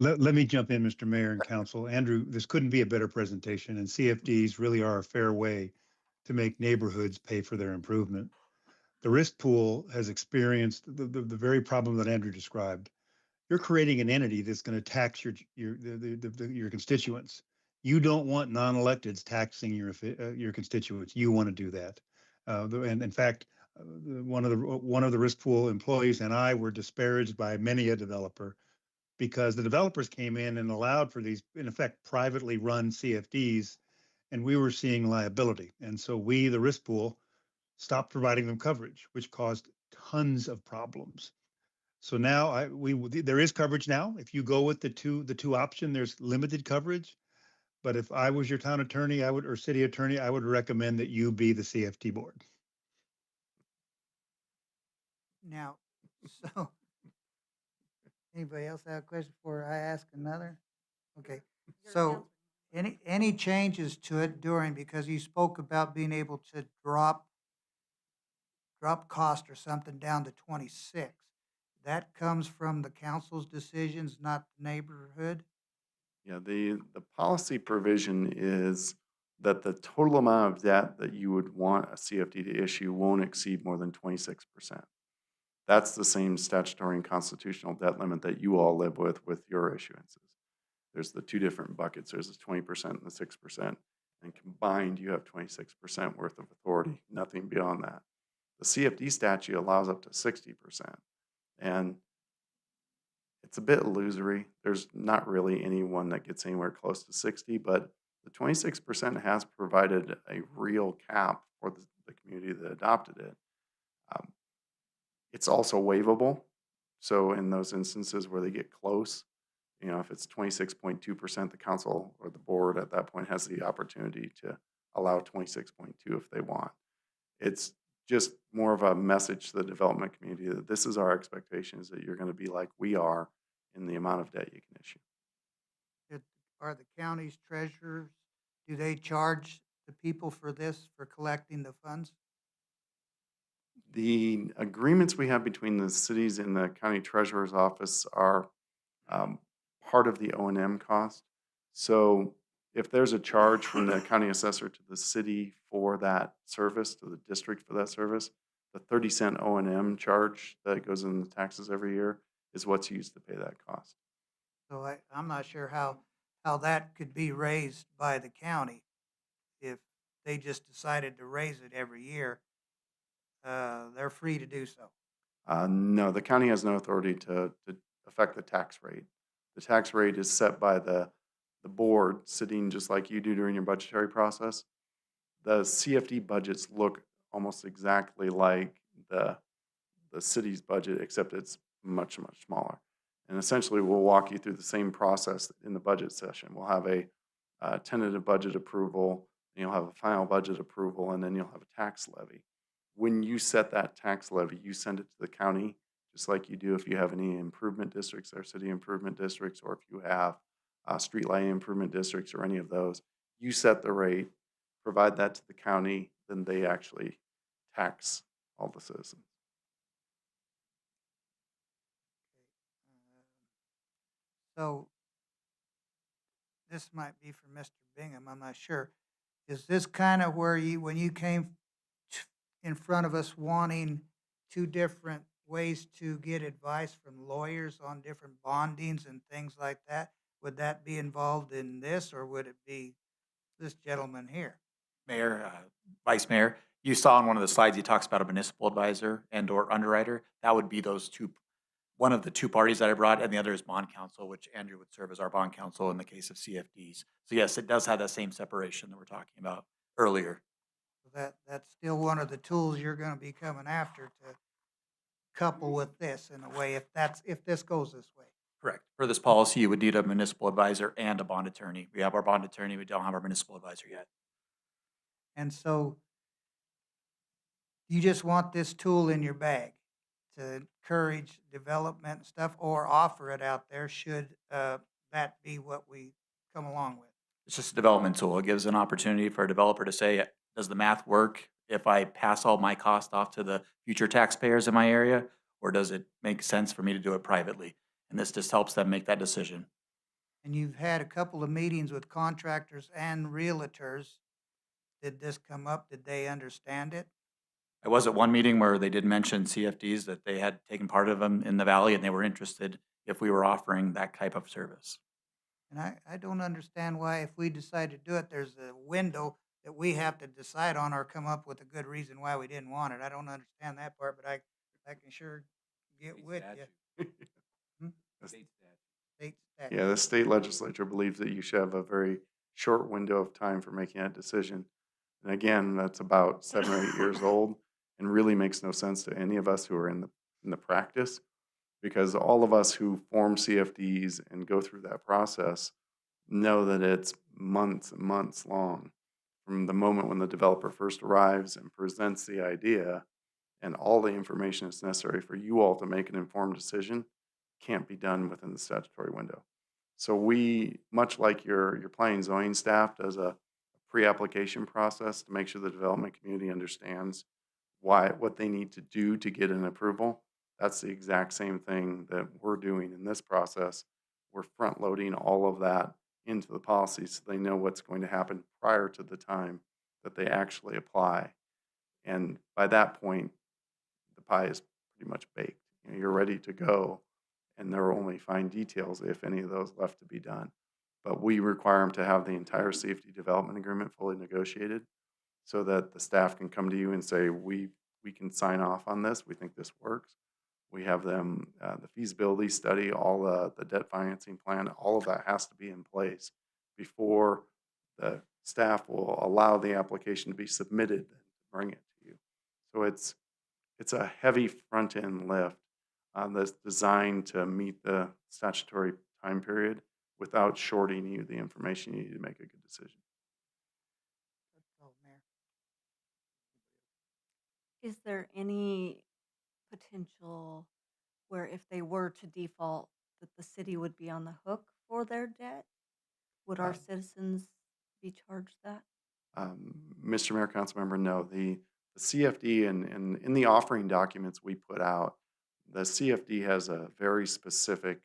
there. Let me jump in, Mr. Mayor and Council. Andrew, this couldn't be a better presentation, and CFDs really are a fair way to make neighborhoods pay for their improvement. The risk pool has experienced the very problem that Andrew described. You're creating an entity that's going to tax your constituents. You don't want non-electeds taxing your constituents. You want to do that. And in fact, one of the risk pool employees and I were disparaged by many a developer because the developers came in and allowed for these, in effect, privately run CFDs, and we were seeing liability. And so we, the risk pool, stopped providing them coverage, which caused tons of problems. So now there is coverage now. If you go with the two option, there's limited coverage. But if I was your town attorney, or city attorney, I would recommend that you be the CFD board. Now, so, anybody else have a question before I ask another? Okay, so any changes to it because you spoke about being able to drop cost or something down to 26. That comes from the council's decisions, not the neighborhood? Yeah, the policy provision is that the total amount of debt that you would want a CFD to issue won't exceed more than 26%. That's the same statutory and constitutional debt limit that you all live with your issuances. There's the 2 different buckets. There's the 20% and the 6%. And combined, you have 26% worth of authority, nothing beyond that. The CFD statute allows up to 60%. And it's a bit illusory. There's not really anyone that gets anywhere close to 60, but the 26% has provided a real cap for the community that adopted it. It's also waivable. So in those instances where they get close, You know, if it's 26.2%, the council or the board at that point has the opportunity to allow 26.2 if they want. It's just more of a message to the development community that this is our expectation, is that you're going to be like we are in the amount of debt you can issue. Are the county's treasurers, do they charge the people for this, for collecting the funds? The agreements we have between the cities and the county treasurer's office are part of the O&M cost. So if there's a charge from the county assessor to the city for that service, to the district for that service, the 30-cent O&M charge that goes in the taxes every year is what's used to pay that cost. So I'm not sure how that could be raised by the county if they just decided to raise it every year. They're free to do so. No, the county has no authority to affect the tax rate. The tax rate is set by the board, sitting just like you do during your budgetary process. The CFD budgets look almost exactly like the city's budget, except it's much, much smaller. And essentially, we'll walk you through the same process in the budget session. We'll have a tentative budget approval, and you'll have a final budget approval, and then you'll have a tax levy. When you set that tax levy, you send it to the county, just like you do if you have any improvement districts or city improvement districts, or if you have street lighting improvement districts or any of those. You set the rate, provide that to the county, then they actually tax all the citizens. So this might be for Mr. Bingham, I'm not sure. Is this kind of where when you came in front of us wanting two different ways to get advice from lawyers on different bondings and things like that, would that be involved in this, or would it be this gentleman here? Mayor, Vice Mayor, you saw on one of the slides, he talks about a municipal advisor and/or underwriter. That would be those two, one of the two parties that I brought, and the other is bond counsel, which Andrew would serve as our bond counsel in the case of CFDs. So yes, it does have that same separation that we're talking about earlier. That's still one of the tools you're gonna be coming after to couple with this in a way, if this goes this way. Correct. For this policy, you would need a municipal advisor and a bond attorney. We have our bond attorney, we don't have our municipal advisor yet. And so you just want this tool in your bag to encourage development and stuff, or offer it out there should that be what we come along with? It's just a development tool. It gives an opportunity for a developer to say, does the math work if I pass all my cost off to the future taxpayers in my area? Or does it make sense for me to do it privately? And this just helps them make that decision. And you've had a couple of meetings with contractors and realtors. Did this come up? Did they understand it? I was at one meeting where they did mention CFDs, that they had taken part of them in the valley and they were interested if we were offering that type of service. And I don't understand why, if we decide to do it, there's a window that we have to decide on or come up with a good reason why we didn't want it. I don't understand that part, but I can sure get State with you. statute. State statute. State statute. Yeah, the state legislature believes that you should have a very short window of time for making that decision. And again, that's about 7 or 8 years old, and really makes no sense to any of us who are in the practice, because all of us who form CFDs and go through that process know that it's months and months long from the moment when the developer first arrives and presents the idea, and all the information that's necessary for you all to make an informed decision can't be done within the statutory window. So we, much like your planning and zoning staff does a pre-application process to make sure the development community understands what they need to do to get an approval. That's the exact same thing that we're doing in this process. We're front loading all of that into the policy so they know what's going to happen prior to the time that they actually apply. And by that point, the pie is pretty much baked. You know, you're ready to go, and there are only fine details, if any of those, left to be done. But we require them to have the entire safety development agreement fully negotiated so that the staff can come to you and say, we can sign off on this. We think this works. We have them, the feasibility study, all the debt financing plan, all of that has to be in place before the staff will allow the application to be submitted and bring it to you. So it's a heavy front-end lift that's designed to meet the statutory time period without shorting you the information you need to make a good decision. That's all, Mayor. Is there any potential where if they were to default, that the city would be on the hook for their debt? Would our Uh, citizens be charged that? Mr. Mayor, Councilmember, no, the CFD and in the offering documents we put out, the CFD has a very specific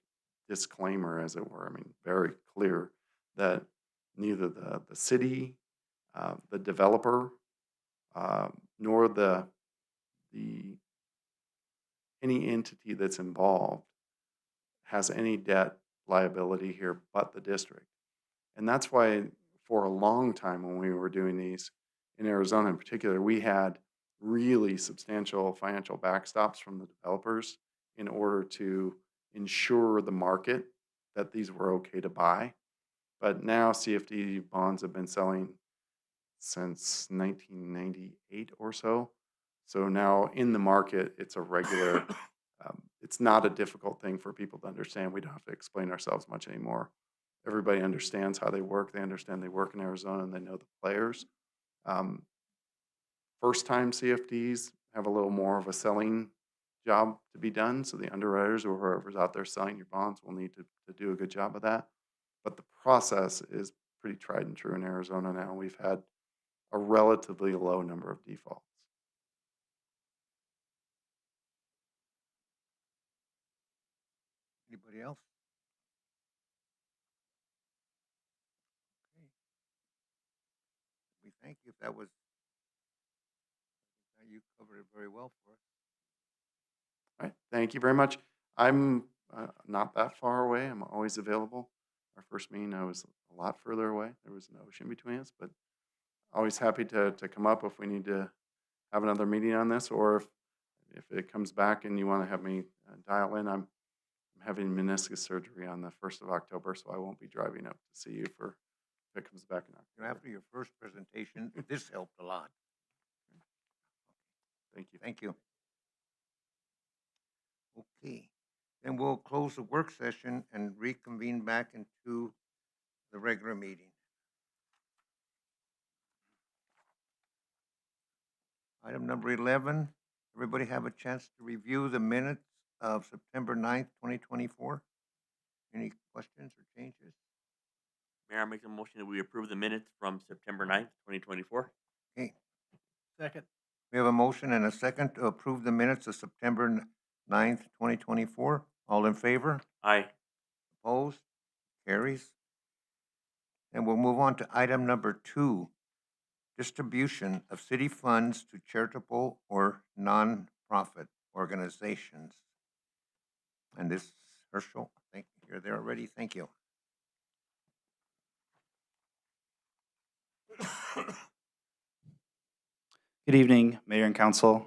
disclaimer, as it were, I mean, very clear, that neither the city, the developer, nor the any entity that's involved has any debt liability here but the district. And that's why for a long time when we were doing these in Arizona in particular, we had really substantial financial backstops from the developers in order to ensure the market that these were okay to buy. But now CFD bonds have been selling since 1998 or so. So now in the market, it's a regular, it's not a difficult thing for people to understand. We don't have to explain ourselves much anymore. Everybody understands how they work. They understand they work in Arizona and they know the players. First time CFDs have a little more of a selling job to be done. So the underwriters or whoever's out there selling your bonds will need to do a good job of that. But the process is pretty tried and true in Arizona now. We've had a relatively low number of defaults. Anybody else? Okay. We thank you. That was, you covered it very well for us. All right, thank you very much. I'm not that far away. I'm always available. Our first meeting, I was a lot further away. There was an ocean between us, but always happy to come up if we need to have another meeting on this, or if it comes back and you want to have me dial in. I'm having meniscus surgery on the 1st of October, so I won't be driving up to see you for if it comes back in October. After your first presentation, this helped a lot. Thank you. Thank you. Okay, then we'll close the work session and reconvene back into the regular meeting. Item number 11, everybody have a chance to review the minutes of September 9th, 2024? Any questions or changes? Mayor, I make a motion that we approve the minutes from September 9th, 2024. Okay, Second. we have a motion and a second to approve the minutes of September 9th, 2024. All in favor? Aye. Opposed? Carries. And we'll move on to item number 2, distribution of city funds to charitable or nonprofit organizations. And this, Herschel, thank you. You're there already. Thank you. Good evening, Mayor and Council.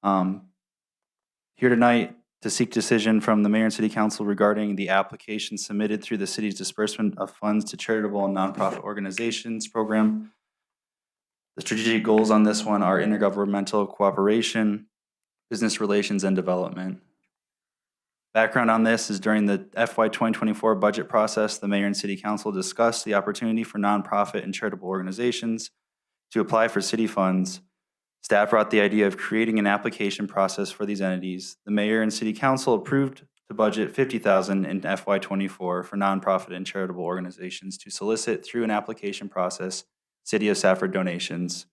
Here tonight to seek decision from the Mayor and City Council regarding the application submitted through the city's disbursement of funds to charitable and nonprofit organizations program. The strategic goals on this one are intergovernmental cooperation, business relations, and development. Background on this is during the FY 2024 budget process, the Mayor and City Council discussed the opportunity for nonprofit and charitable organizations to apply for city funds. Staff brought the idea of creating an application process for these entities. The Mayor and City Council approved to budget $50,000 in FY 24 for nonprofit and charitable organizations to solicit through an application process City of Safford donations.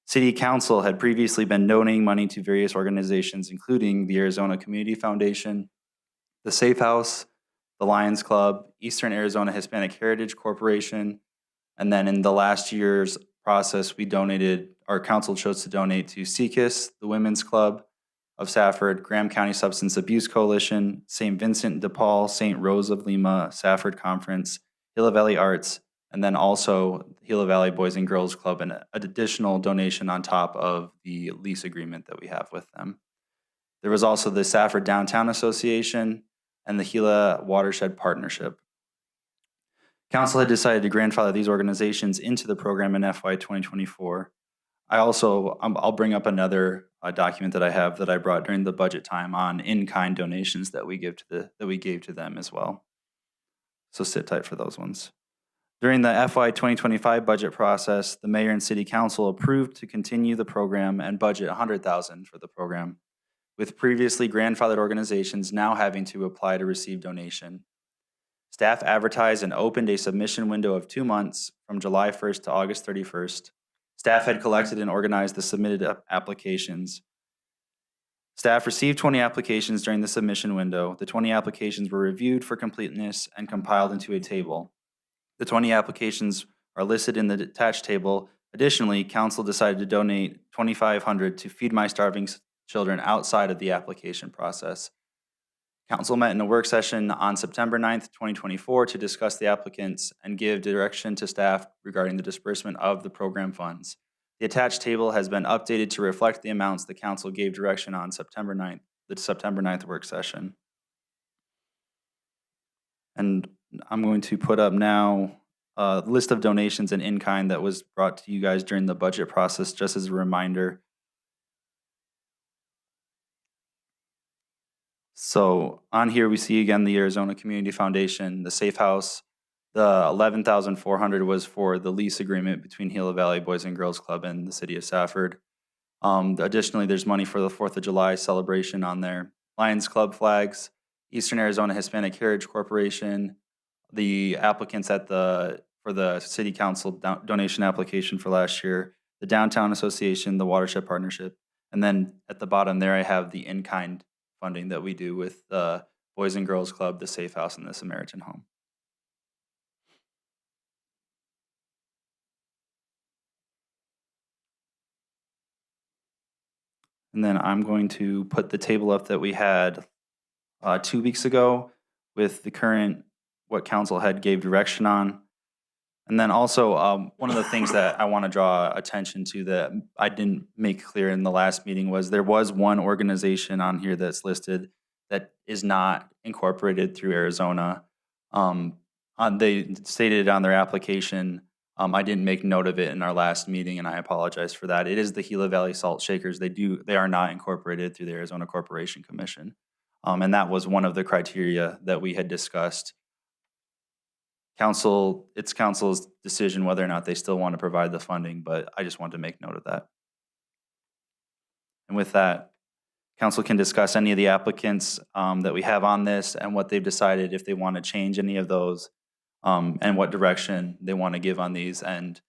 City Council had previously been donating money to various organizations, including the Arizona Community Foundation, the Safe House, the Lions Club, Eastern Arizona Hispanic Heritage Corporation, and then in the last year's process, our council chose to donate to SECUS, the Women's Club of Safford, Graham County Substance Abuse Coalition, St. Vincent de Paul, St. Rose of Lima, Safford Conference, Gila Valley Arts, and then also Gila Valley Boys and Girls Club, and an additional donation on top of the lease agreement that we have with them. There was also the Safford Downtown Association and the Gila Watershed Partnership. Council had decided to grandfather these organizations into the program in FY 2024. I'll bring up another document that I have that I brought during the budget time on in-kind donations that we gave to them as well. so sit tight for those ones. During the FY 2025 budget process, the mayor and city council approved to continue the program and budget $100,000 for the program, with previously grandfathered organizations now having to apply to receive donation. Staff advertised and opened a submission window of 2 months from July 1st to August 31st. Staff had collected and organized the submitted applications. Staff received 20 applications during the submission window. The 20 applications were reviewed for completeness and compiled into a table. The 20 applications are listed in the attached table. Additionally, council decided to donate $2,500 to Feed My Starving Children outside of the application process. Council met in a work session on September 9th, 2024 to discuss the applicants and give direction to staff regarding the disbursement of the program funds. The attached table has been updated to reflect the amounts the council gave direction on September 9th, the September 9th work session. And I'm going to put up now a list of donations and in-kind that was brought to you guys during the budget process, just as a reminder. So on here, we see again the Arizona Community Foundation, the Safe House. The $11,400 was for the lease agreement between Gila Valley Boys and Girls Club and the city of Safford. Additionally, there's money for the 4th of July celebration on there. Lions Club flags, Eastern Arizona Hispanic Heritage Corporation, the applicants for the city council donation application for last year, the Downtown Association, the Watershed Partnership, and then at the bottom there I have the in-kind funding that we do with the Boys and Girls Club, the Safe House, and the Samaritan Home. And then I'm going to put the table up that we had 2 weeks ago with the current, what council had gave direction on. And then also, one of the things that I want to draw attention to that I didn't make clear in the last meeting was there was one organization on here that's listed that is not incorporated through Arizona. They stated on their application, I didn't make note of it in our last meeting, and I apologize for that. It is the Gila Valley Salt Shakers. They are not incorporated through the Arizona Corporation Commission. And that was one of the criteria that we had discussed. It's council's decision whether or not they still want to provide the funding, but I just wanted to make note of that. And with that, council can discuss any of the applicants that we have on this and what they've decided, if they want to change any of those, and what direction they want to give on these. And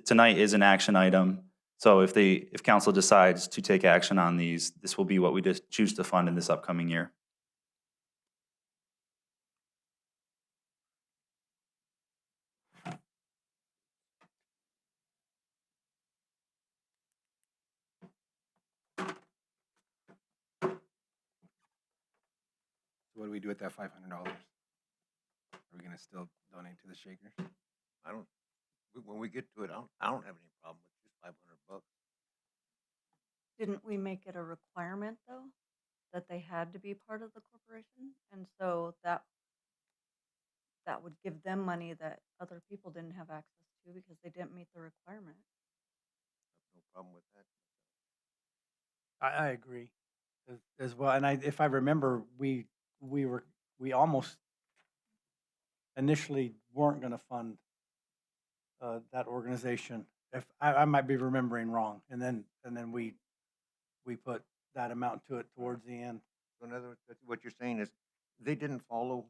tonight is an action item. So if council decides to take action on these, this will be what we just choose to fund in this upcoming year. What do we do with that $500? Are we gonna still donate to the Shakers? When we get to it, I don't have any problem with just $500. Didn't we make it a requirement, though, that they had to be part of the corporation? And so that would give them money that other people didn't have access to because they didn't meet the requirement. No problem with that. I agree as well. And if I remember, we almost initially weren't going to fund that organization. If I might be remembering wrong, and then we put that amount to it towards the end. So in other words, what you're saying is they didn't follow,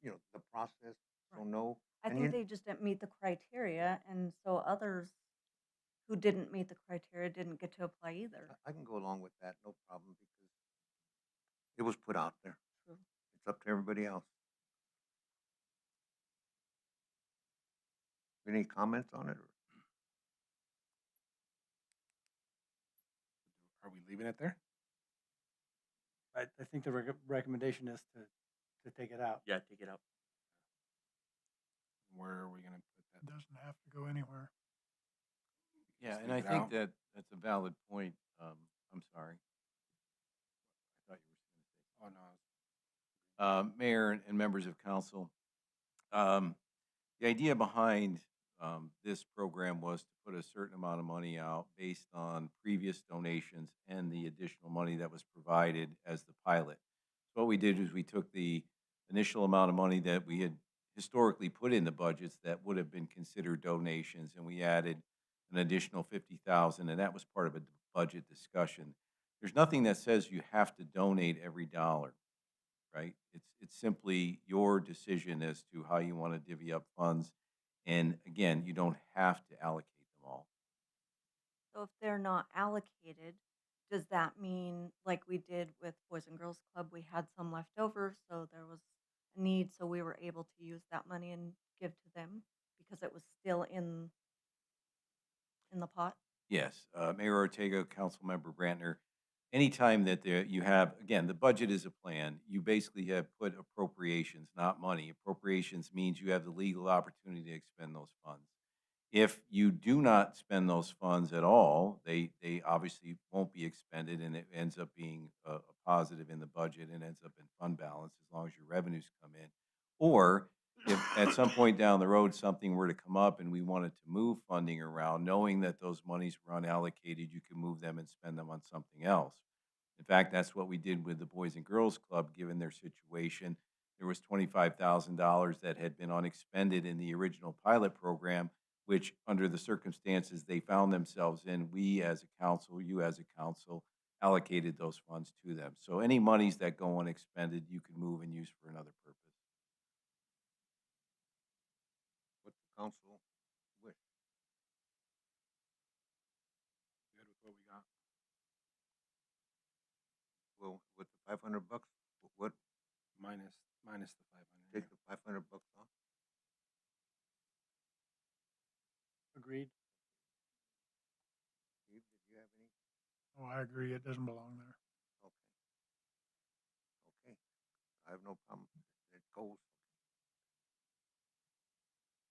the process. So no. I And think you- they just didn't meet the criteria, and so others who didn't meet the criteria didn't get to apply either. I can go along with that, no problem, because it was put out there. True. It's up to everybody else. Any comments on it? Are we leaving it there? I think the recommendation is to take it out. Yeah, take it out. Where are we gonna put that? Doesn't have to go anywhere. Yeah, Just and I leave it think out? that's a valid point. I'm sorry. I thought you were going to say. Oh, no. Mayor and members of council, the idea behind this program was to put a certain amount of money out based on previous donations and the additional money that was provided as the pilot. So what we did is we took the initial amount of money that we had historically put in the budgets that would have been considered donations, and we added an additional 50,000, and that was part of a budget discussion. There's nothing that says you have to donate every dollar, right? It's simply your decision as to how you want to divvy up funds. And again, you don't have to allocate them all. So if they're not allocated, does that mean, like we did with Boys and Girls Club, we had some left over, so there was a need, so we were able to use that money and give to them because it was still in the pot? Yes, Mayor Ortega, Councilmember Brantner, anytime that you have, again, the budget is a plan. You basically have put appropriations, not money. Appropriations means you have the legal opportunity to expend those funds. If you do not spend those funds at all, they obviously won't be expended, and it ends up being a positive in the budget and ends up in fund balance as long as your revenues come in. Or if at some point down the road, something were to come up and we wanted to move funding around, knowing that those monies were unallocated, you can move them and spend them on something else. In fact, that's what we did with the Boys and Girls Club, given their situation. There was $25,000 that had been unexpended in the original pilot program, which under the circumstances they found themselves in, we as a council, you as a council, allocated those funds to them. So any monies that go unexpended, you can move and use for another purpose. What's the council wish? Good with what we got. Well, with the 500 bucks, what, Minus the 500. take the 500 bucks off? Agreed. Steve, did you have any? Oh, I agree. It doesn't belong there. Okay. Okay, I have no problem. It goes.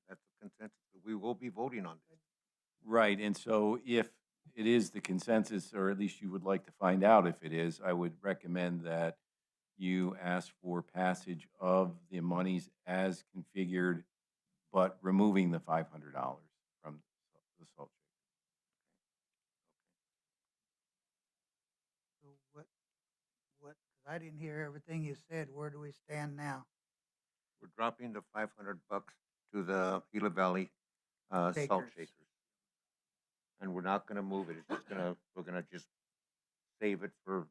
That's the consensus. We will be voting on this. Right, and so if it is the consensus, or at least you would like to find out if it is, I would recommend that you ask for passage of the monies as configured, but removing the $500 from the salt shaker. So what, 'cause I didn't hear everything you said. Where do we stand now? We're dropping the 500 bucks to the Gila Valley salt Shakers. shakers. And we're not gonna move it. It's just we're gonna just save it for,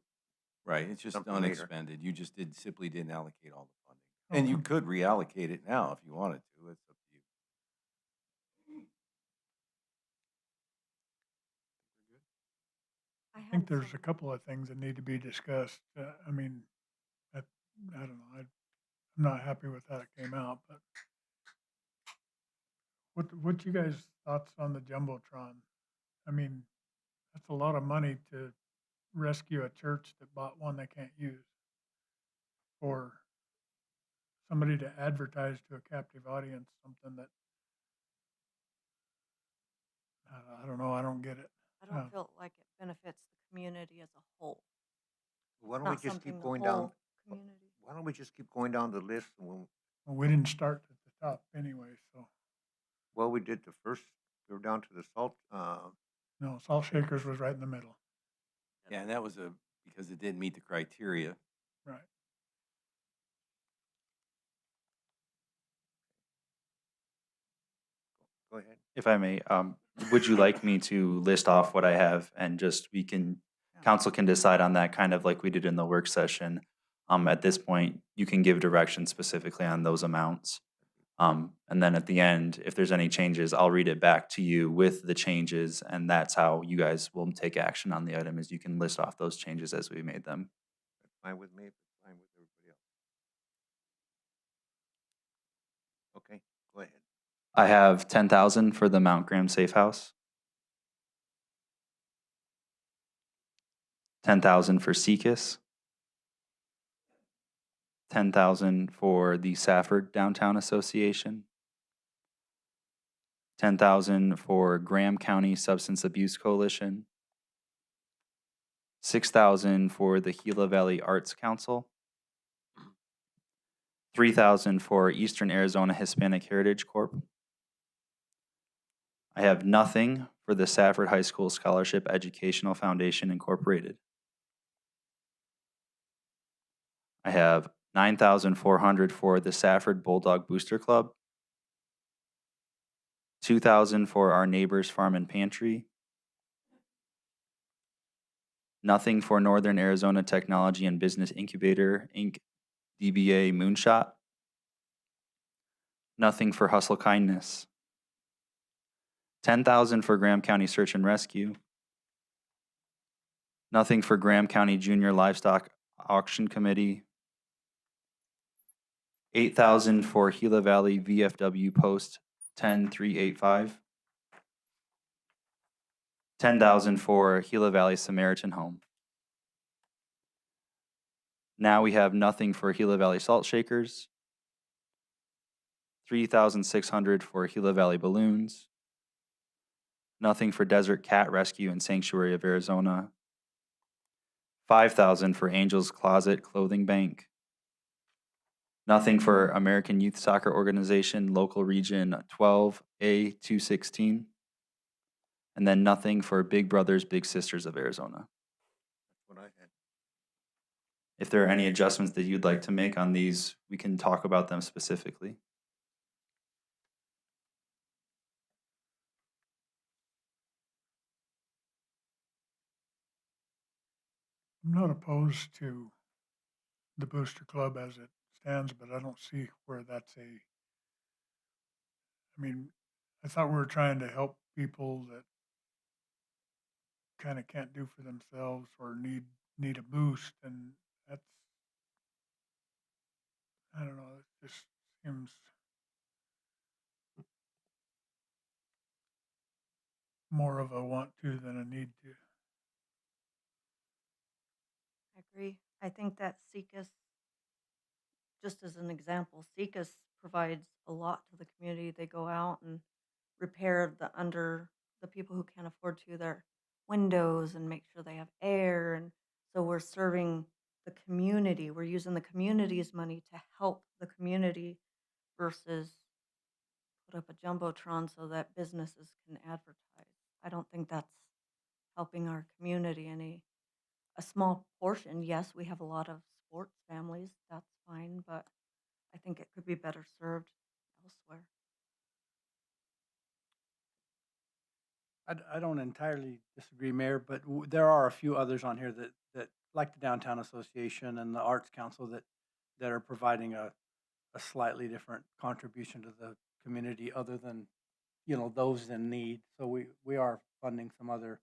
Right, it's just Something later. unexpended. You just simply didn't allocate all the funding. And you could reallocate it now if you wanted to. It's up to you. I I had think there's a some- couple of things that need to be discussed. I mean, I don't know. I'm not happy with how it came out, but what you guys thoughts on the jumbotron? I mean, that's a lot of money to rescue a church that bought one they can't use, or somebody to advertise to a captive audience something that I don't know. I don't get it. I don't feel like it benefits the community as a whole. why It's don't we not just something keep the going down? whole community. Why don't we just keep going down the list and Well, we didn't start at the top anyway, so well, we did the first, we were down to the salt, no. Salt Shakers was right in the middle, Yeah, and that was because it didn't meet the criteria. right? go ahead. If I may, would you like me to list off what I have and just council can decide on that kind of like we did in the work session? At this point, you can give direction specifically on those amounts. And then at the end, if there's any changes, I'll read it back to you with the changes, and that's how you guys will take action on the item, is you can list off those changes as we made them. That's fine with me, if it's fine with everybody else. Okay, go ahead. I have 10,000 for the Mount Graham Safe House. 10,000 for Seekis. 10,000 for the Safford Downtown Association. 10,000 for Graham County Substance Abuse Coalition. 6,000 for the Gila Valley Arts Council. 3,000 for Eastern Arizona Hispanic Heritage Corp. I have nothing for the Safford High School Scholarship Educational Foundation Incorporated. I have $9,400 for the Safford Bulldog Booster Club, $2,000 for our neighbors farm and pantry, nothing for Northern Arizona Technology and Business Incubator, Inc., DBA Moonshot, nothing for Hustle Kindness, $10,000 for Graham County Search and Rescue, nothing for Graham County Junior Livestock Auction Committee, $8,000 for Gila Valley VFW Post 10385, $10,000 for Gila Valley Samaritan Home. Now we have nothing for Gila Valley Salt Shakers, $3,600 for Gila Valley Balloons, nothing for Desert Cat Rescue and Sanctuary of Arizona, $5,000 for Angels Closet Clothing Bank, nothing for American Youth Soccer Organization Local Region 12A216, and then nothing for Big Brothers Big Sisters of Arizona. That's what I had. If there are any adjustments that you'd like to make on these, we can talk about them specifically. I'm not opposed to the Booster Club as it stands, but I don't see where that's I mean, I thought we were trying to help people that kind of can't do for themselves or need a boost, and that's, I don't know, it just seems more of a want to than a need to. I agree. I think that SECAS, just as an example, SECAS provides a lot to the community. They go out and repair the people who can't afford to, their windows and make sure they have air. And so we're serving the community. We're using the community's money to help the community versus put up a jumbotron so that businesses can advertise. I don't think that's helping our community any. A small portion, yes, we have a lot of sports families, that's fine, but I think it could be better served elsewhere. I don't entirely disagree, Mayor, but there are a few others on here that, like the Downtown Association and the Arts Council, that are providing a slightly different contribution to the community other than, those in need. So we are funding some other.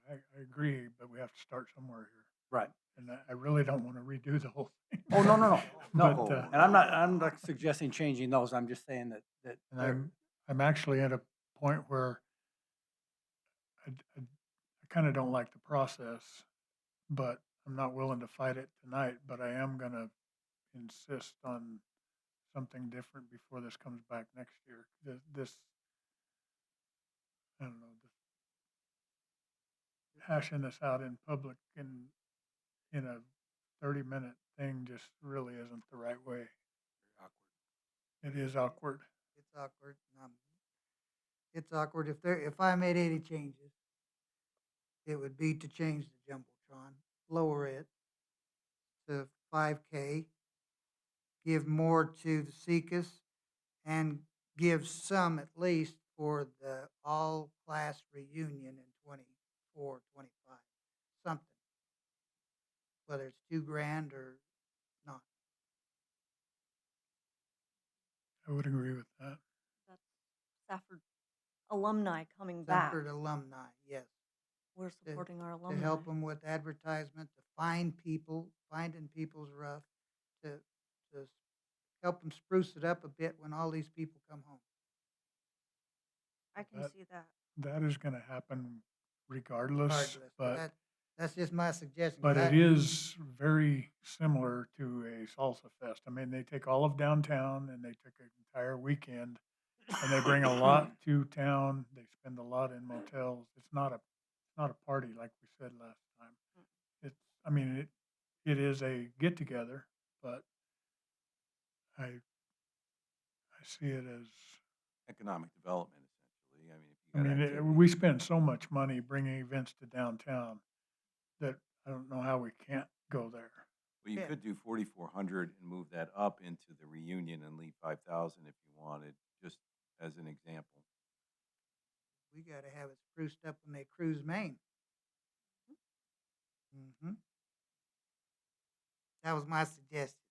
I agree, but we have to start somewhere here. Right. And I really don't want to redo the whole thing. Oh, no. But, And I'm not suggesting changing those. I'm just saying that. and I'm actually at a point where I kind of don't like the process, but I'm not willing to fight it tonight, but I am going to insist on something different before this comes back next year. This, I don't know, hashing this out in public in a 30-minute thing just really isn't the right way. It is awkward. It's awkward. It's awkward. If I made 80 changes, it would be to change the Jumbotron, lower it to 5K, give more to the SECAS, and give some at least for the all-class reunion in 24, 25, something. Whether it's $2,000 or not. I would agree with that. That's Safford alumni coming back. Safford alumni, yes. We're supporting our alumni. To help them with advertisement, to find people's rough, to help them spruce it up a bit when all these people come home. I can see that. That is going to happen regardless, but That's just my suggestion. but it is very similar to a salsa fest. I mean, they take all of downtown and they took an entire weekend and they bring a lot to town. They spend a lot in motels. It's not a party like we said last time. It is a get together, but I see it as, Economic development, essentially. I mean, if you got activity- we spend so much money bringing events to downtown that I don't know how we can't go there. Well, you Yeah. could do 4,400 and move that up into the reunion and leave 5,000 if you wanted, just as an example. We gotta have it spruced up when they cruise Maine. Mm-hmm. That was my suggestion.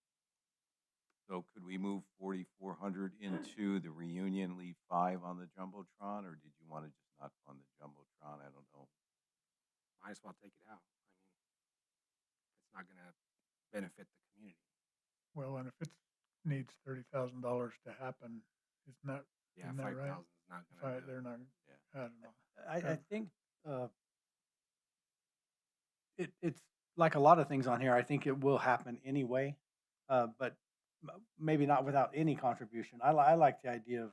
So could we move 4,400 into the reunion, leave 5 on the Jumbotron, or did you want to just not fund the Jumbotron? I don't know. Might as well take it out. I mean, it's not gonna benefit the community. Well, and if it needs $30,000 to happen, isn't that, Yeah, isn't that right? 5,000 is not gonna do it. They're not, Yeah. I don't know. I think it's like a lot of things on here. I think it will happen anyway, but maybe not without any contribution. I like the idea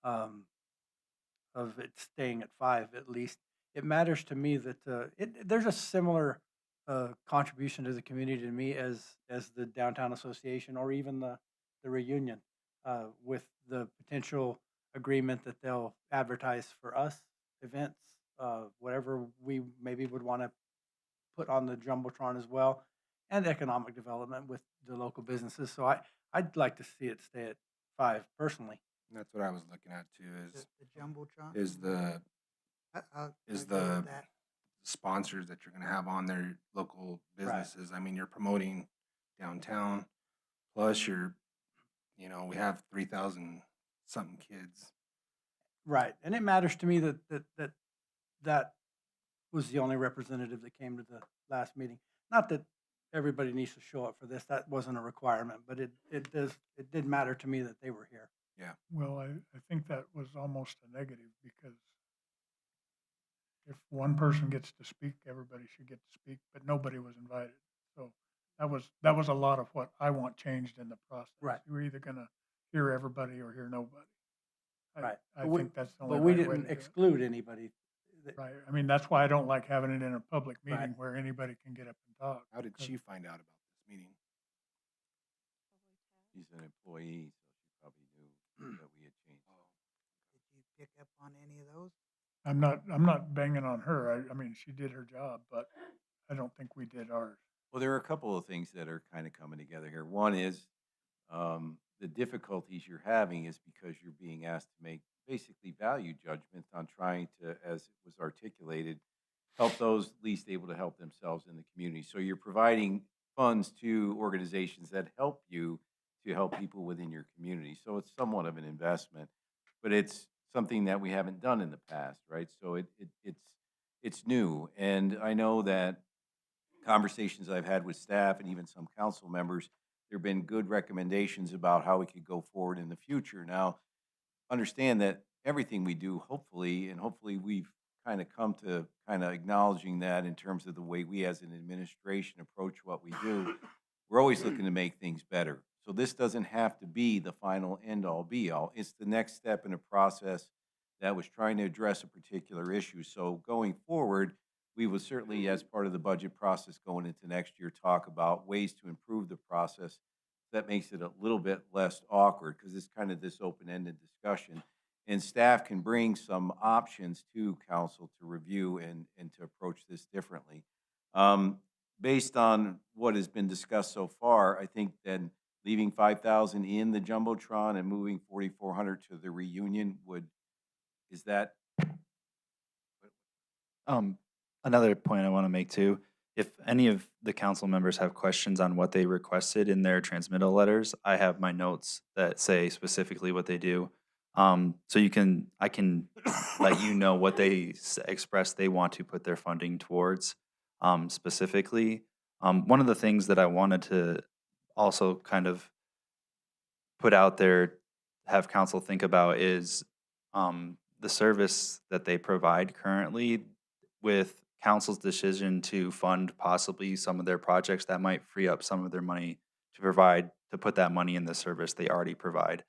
um, of it staying at 5 at least. It matters to me that there's a similar contribution to the community to me as the downtown association or even the reunion, with the potential agreement that they'll advertise for us events, whatever we maybe would want to put on the Jumbotron as well, and economic development with the local businesses. So I'd like to see it stay at 5 personally. And that's what I was looking at too. The Jumbotron? Is the I is agree with the that. sponsors that you're going to have on their local Right. businesses. I mean, you're promoting downtown, plus we have 3,000 something kids. Right, and it matters to me that was the only representative that came to the last meeting. Not that everybody needs to show up for this, that wasn't a requirement, but it did matter to me that they were here. Yeah. Well, I think that was almost a negative because if one person gets to speak, everybody should get to speak, but nobody was invited. So that was a lot of what I want changed in the process. Right. You're either gonna hear everybody or hear nobody. Right. I But we- think that's the only But we right way to didn't do it. exclude anybody. Right. I mean, that's why I don't like having it in a public Right. meeting where anybody can get up and talk. How did because- she find out about this meeting? She's an employee, so she probably knew that we had changed. Did you pick up on any of those? I'm not banging on her. I mean, she did her job, but I don't think we did ours. Well, there are a couple of things that are kind of coming together here. One is the difficulties you're having is because you're being asked to make basically value judgments on trying to, as it was articulated, help those least able to help themselves in the community. So you're providing funds to organizations that help you to help people within your community. So it's somewhat of an investment, but it's something that we haven't done in the past, right? So it's new, and I know that conversations I've had with staff and even some council members, there have been good recommendations about how we could go forward in the future. Now, understand that everything we do, hopefully we've kind of come to kind of acknowledging that in terms of the way we as an administration approach what we do, we're always looking to make things better. So this doesn't have to be the final end-all be-all. It's the next step in a process that was trying to address a particular issue. So going forward, we will certainly, as part of the budget process going into next year, talk about ways to improve the process. That makes it a little bit less awkward because it's kind of this open-ended discussion. And staff can bring some options to council to review and to approach this differently. Based on what has been discussed so far, I think then leaving 5,000 in the Jumbotron and moving 4,400 to the reunion is that? Another point I want to make too, if any of the council members have questions on what they requested in their transmittal letters, I have my notes that say specifically what they do. So I can let you know what they express they want to put their funding towards, specifically. One of the things that I wanted to also kind of put out there, have council think about is, the service that they provide currently, with council's decision to fund possibly some of their projects that might free up some of their money to put that money in the service they already provide.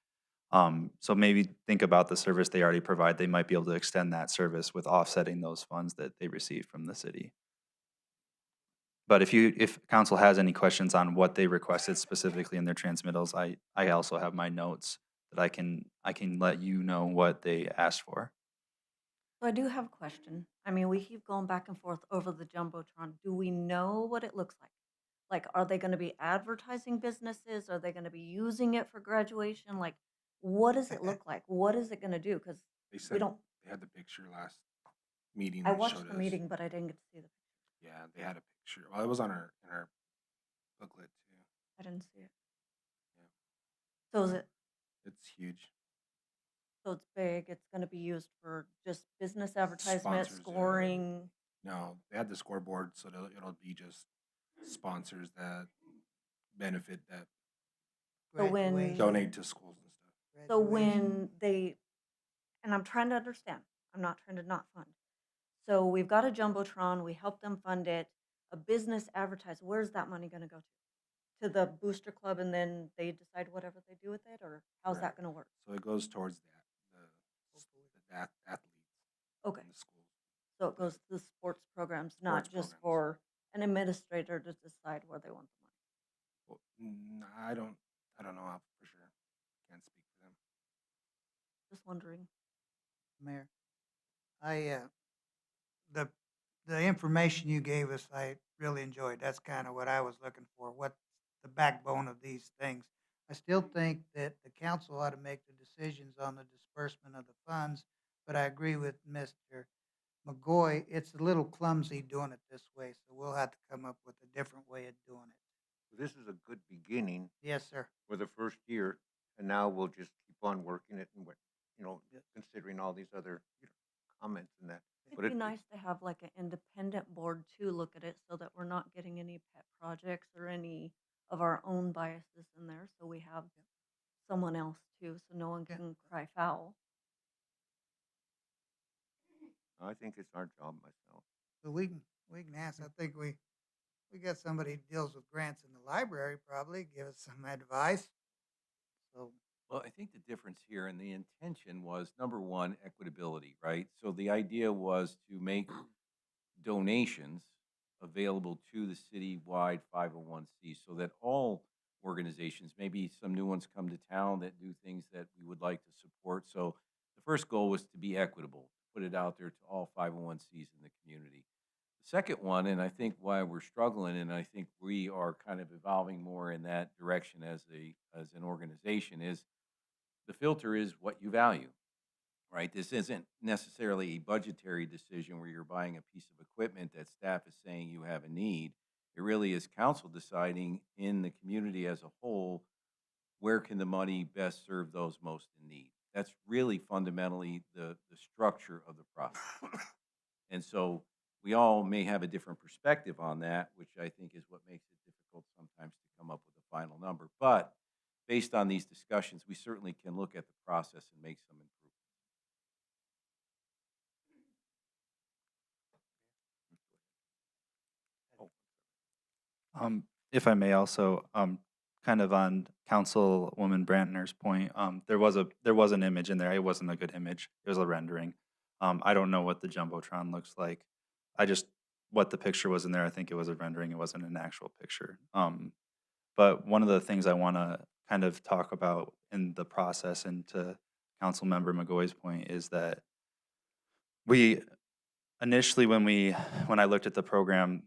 So maybe think about the service they already provide. They might be able to extend that service with offsetting those funds that they receive from the city. But if council has any questions on what they requested specifically in their transmittals, I also have my notes that I can let you know what they asked for. So I do have a question. I mean, we keep going back and forth over the Jumbotron. Do we know what it looks like? Like, are they gonna be advertising businesses? Are they gonna be using it for graduation? Like, what does it look like? What is it gonna do? Because They we said don't, they had the picture last meeting. I They watched showed the us. meeting, but I didn't get to see the, Yeah, they had a picture. Well, it was on our booklet too. I didn't see it. Yeah, So is it, it's huge. so it's big, it's gonna be used for just business advertisement, Sponsors, yeah. scoring? No, they had the scoreboard, so it'll be just sponsors that benefit that So when, Graduation, donate to schools and stuff. so graduation. when they, and I'm trying to understand, I'm not trying to not fund. So we've got a Jumbotron, we help them fund it, a business advertise, where's that money gonna go to? To the booster club and then they decide whatever they do with it, or how's that Correct. gonna work? So it goes towards the athletes Okay, in the schools. so it goes to the sports programs, not Sports just programs. for an administrator to decide where they want the money. Well, I don't know for sure. Can't speak for them. Just wondering. Mayor, I, the, the information you gave us, I really enjoyed. That's kind of what I was looking for. What's the backbone of these things? I still think that the council ought to make the decisions on the disbursement of the funds, but I agree with Mr. McGoy. It's a little clumsy doing it this way, so we'll have to come up with a different way of doing it. This is a good beginning Yes, sir. for the first year, and now we'll just keep on working it and, considering all these other, comments and that. But It'd be nice to have like an independent board too, look at it so that we're not getting any pet projects or any of our own biases in there. So we have someone else too, so no one can cry foul. I think it's our job myself. So we can ask, I think we got somebody who deals with grants in the library probably, give us some advice. So, Well, I think the difference here and the intention was number one, equitability, right? So the idea was to make donations available to the citywide 501c so that all organizations, maybe some new ones come to town that do things that we would like to support. So the first goal was to be equitable, to put it out there to all 501cs in the community. The second one, and I think why we're struggling, and I think we are kind of evolving more in that direction as an organization, is the filter is what you value, right? This isn't necessarily a budgetary decision where you're buying a piece of equipment that staff is saying you have a need. It really is council deciding in the community as a whole, where can the money best serve those most in need? That's really fundamentally the structure of the process. And so we all may have a different perspective on that, which I think is what makes it difficult sometimes to come up with a final number. But based on these discussions, we certainly can look at the process and make some improvements. If I may also, kind of on Councilwoman Brantner's point, there was an image in there. It wasn't a good image. It was a rendering. I don't know what the Jumbotron looks like. What the picture was in there, I think it was a rendering. It wasn't an actual picture. But one of the things I want to kind of talk about in the process, and to Councilmember McGoy's point, is that we initially, when I looked at the program,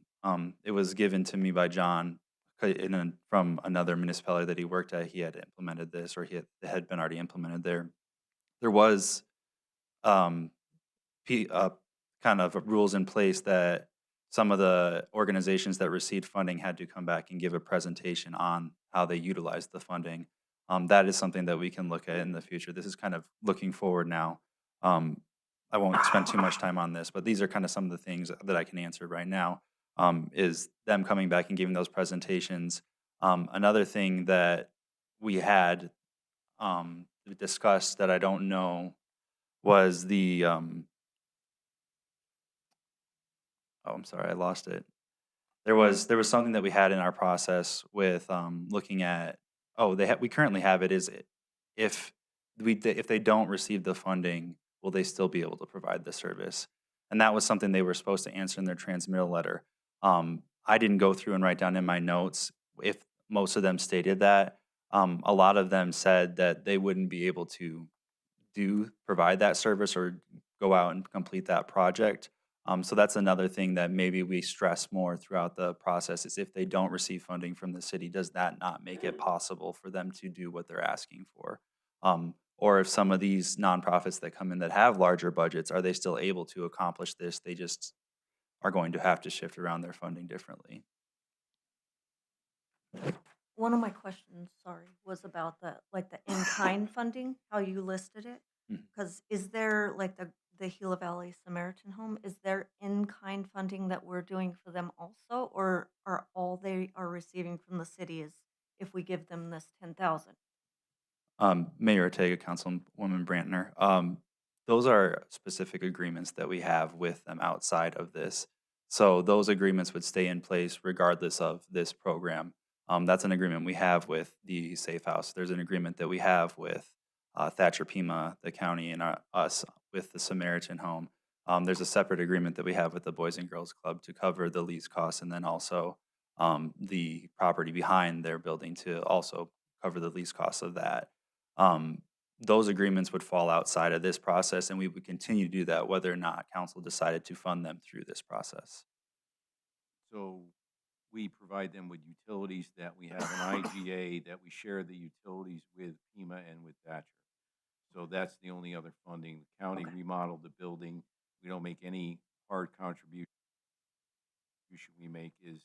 it was given to me by John from another municipality that he worked at. He had implemented this, or it had been already implemented there. There was kind of rules in place that some of the organizations that received funding had to come back and give a presentation on how they utilized the funding. That is something that we can look at in the future. This is kind of looking forward now. I won't spend too much time on this, but these are kind of some of the things that I can answer right now, is them coming back and giving those presentations. Another thing that we had discussed that I don't know was the, I'm sorry, I lost it. There was something that we had in our process with looking at, we currently have it, is if they don't receive the funding, will they still be able to provide the service? And that was something they were supposed to answer in their transmittal letter. I didn't go through and write down in my notes if most of them stated that. A lot of them said that they wouldn't be able to provide that service or go out and complete that project So that's another thing that maybe we stress more throughout the process is if they don't receive funding from the city, does that not make it possible for them to do what they're asking for? Or if some of these nonprofits that come in that have larger budgets, are they still able to accomplish this? They just are going to have to shift around their funding differently. One of my questions, sorry, was about the, like, the in-kind funding, how you listed it. Mhm. Because is there, like, the Gila Valley Samaritan Home, is there in-kind funding that we're doing for them also? Or are all they are receiving from the city is if we give them this 10,000? Mayor Ortega, Councilwoman Brantner, those are specific agreements that we have with them outside of this. So those agreements would stay in place regardless of this program. That's an agreement we have with the Safe House. There's an agreement that we have with Thatcher Pima, the county, and us with the Samaritan Home. There's a separate agreement that we have with the Boys and Girls Club to cover the lease costs, and then also the property behind their building to also cover the lease costs of that. Um, those agreements would fall outside of this process, and we would continue to do that whether or not council decided to fund them through this process. So we provide them with utilities that we have an IGA that we share the utilities with Pima and with Thatcher. So that's the only other funding. The county remodeled the building. We don't make any hard contribution. We make is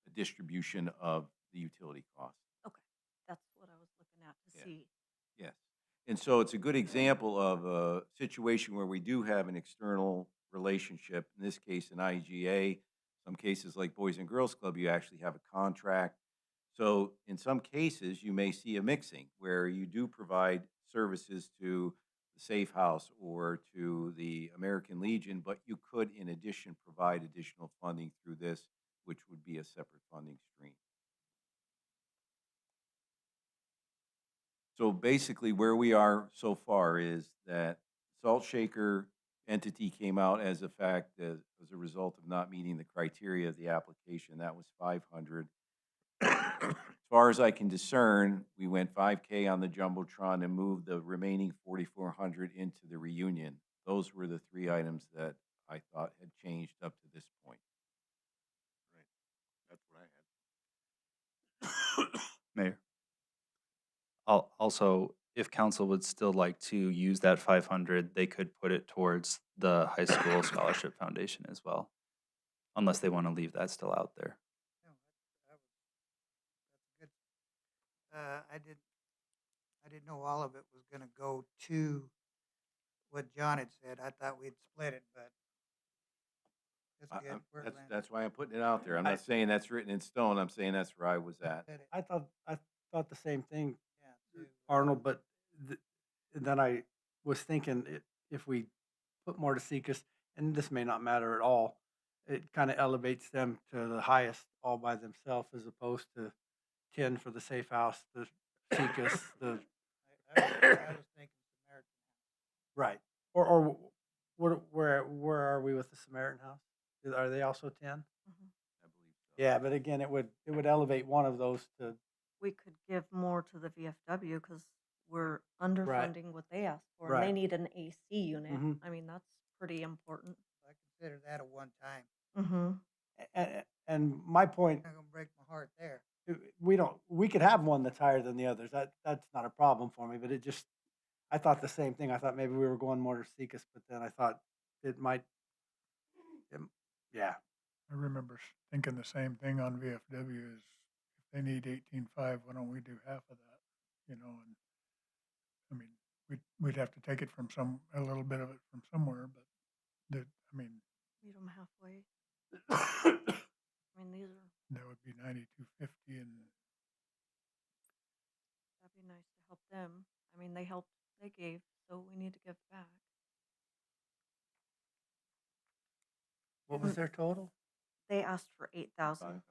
a distribution of the utility costs. Okay, that's what I was looking at to Yeah. see. Yes. And so it's a good example of a situation where we do have an external relationship, in this case, an IGA. Some cases like Boys and Girls Club, you actually have a contract. So in some cases, you may see a mixing where you do provide services to the Safe House or to the American Legion, but you could, in addition, provide additional funding through this, which would be a separate funding stream. So basically, where we are so far is that Salt Shaker entity came out as a fact as a result of not meeting the criteria of the application. That was 500. As far as I can discern, we went 5K on the Jumbotron and moved the remaining 4,400 into the reunion. Those were the three items that I thought had changed up to this point. Right. That's what I had. Mayor. Also, if council would still like to use that 500, they could put it towards the high school scholarship foundation as well, unless they want to leave that still out there. No, that's good. I didn't know all of it was gonna go to what John had said. I thought we'd split it, but that's good. Where it landed. That's why I'm putting it out there. I'm not saying that's written in stone. I'm saying that's where I was at. Said it. I thought the same thing, Yeah, too. Arnold, but then I was thinking if we put more to Seacus, and this may not matter at all, it kind of elevates them to the highest all by themselves as opposed to 10 for the Safe House, the Seacus, the I was thinking Samaritan. right. Or where are we with the Samaritan House? Are they also 10? Mhm. I believe so. Yeah, but again, it would elevate one of those to We could give more to the VFW because we're underfunding what they asked for. And they Right. need an AC unit. Mhm. I mean, that's pretty important. I consider that a one time. Mm-hmm. and my point, Not gonna break my heart there. we could have one that's higher than the others. That's not a problem for me, but I thought the same thing. I thought maybe we were going more to Seacus, but then I thought it might, yeah. I remember thinking the same thing on VFW is if they need 18.5, why don't we do half of that? You know, and I mean, we'd have to take it from a little bit of it from somewhere, but I mean, Meet them halfway. I mean, these are, that would be 92.50 and that'd be nice to help them. I mean, they helped, they gave, so we need to give back. What was their total? They asked for 8,000. 5,000.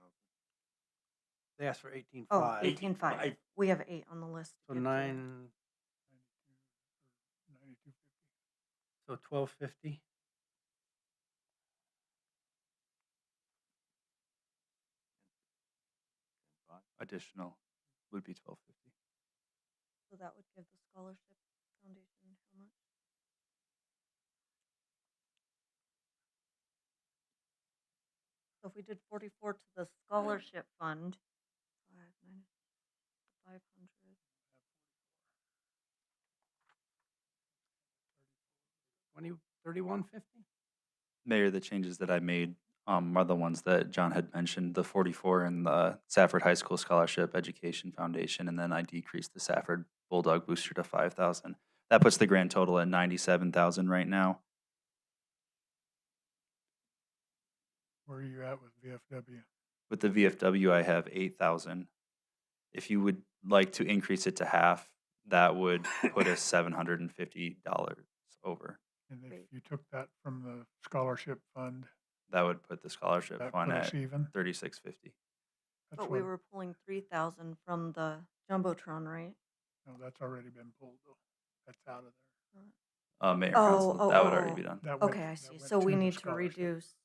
They asked for 18.5. Oh, 18.5. We have 8 on the list. So to give to them. 92 or 92.50. So 12.50. Additional would be 1250. So that would give the scholarship foundation how much? So if we did 44 to the scholarship fund, 500. 3150? Mayor, the changes that I made are the ones that John had mentioned, the 44 and the Safford High School Scholarship Education Foundation, and then I decreased the Safford Bulldog Booster to 5,000. That puts the grand total at 97,000 right now. Where are you at with VFW? With the VFW, I have 8,000. If you would like to increase it to half, that would put us $750 over. And if you took that from the scholarship fund, That would put the scholarship that fund put us at even? 3650. That's But we what, were pulling 3,000 from the Jumbotron, right? no, that's already been pulled though. That's out of there. Mayor, Oh, Council, oh, that oh, would already oh. be done. That went- Okay, I that see. went So we the need to scholarship. reduce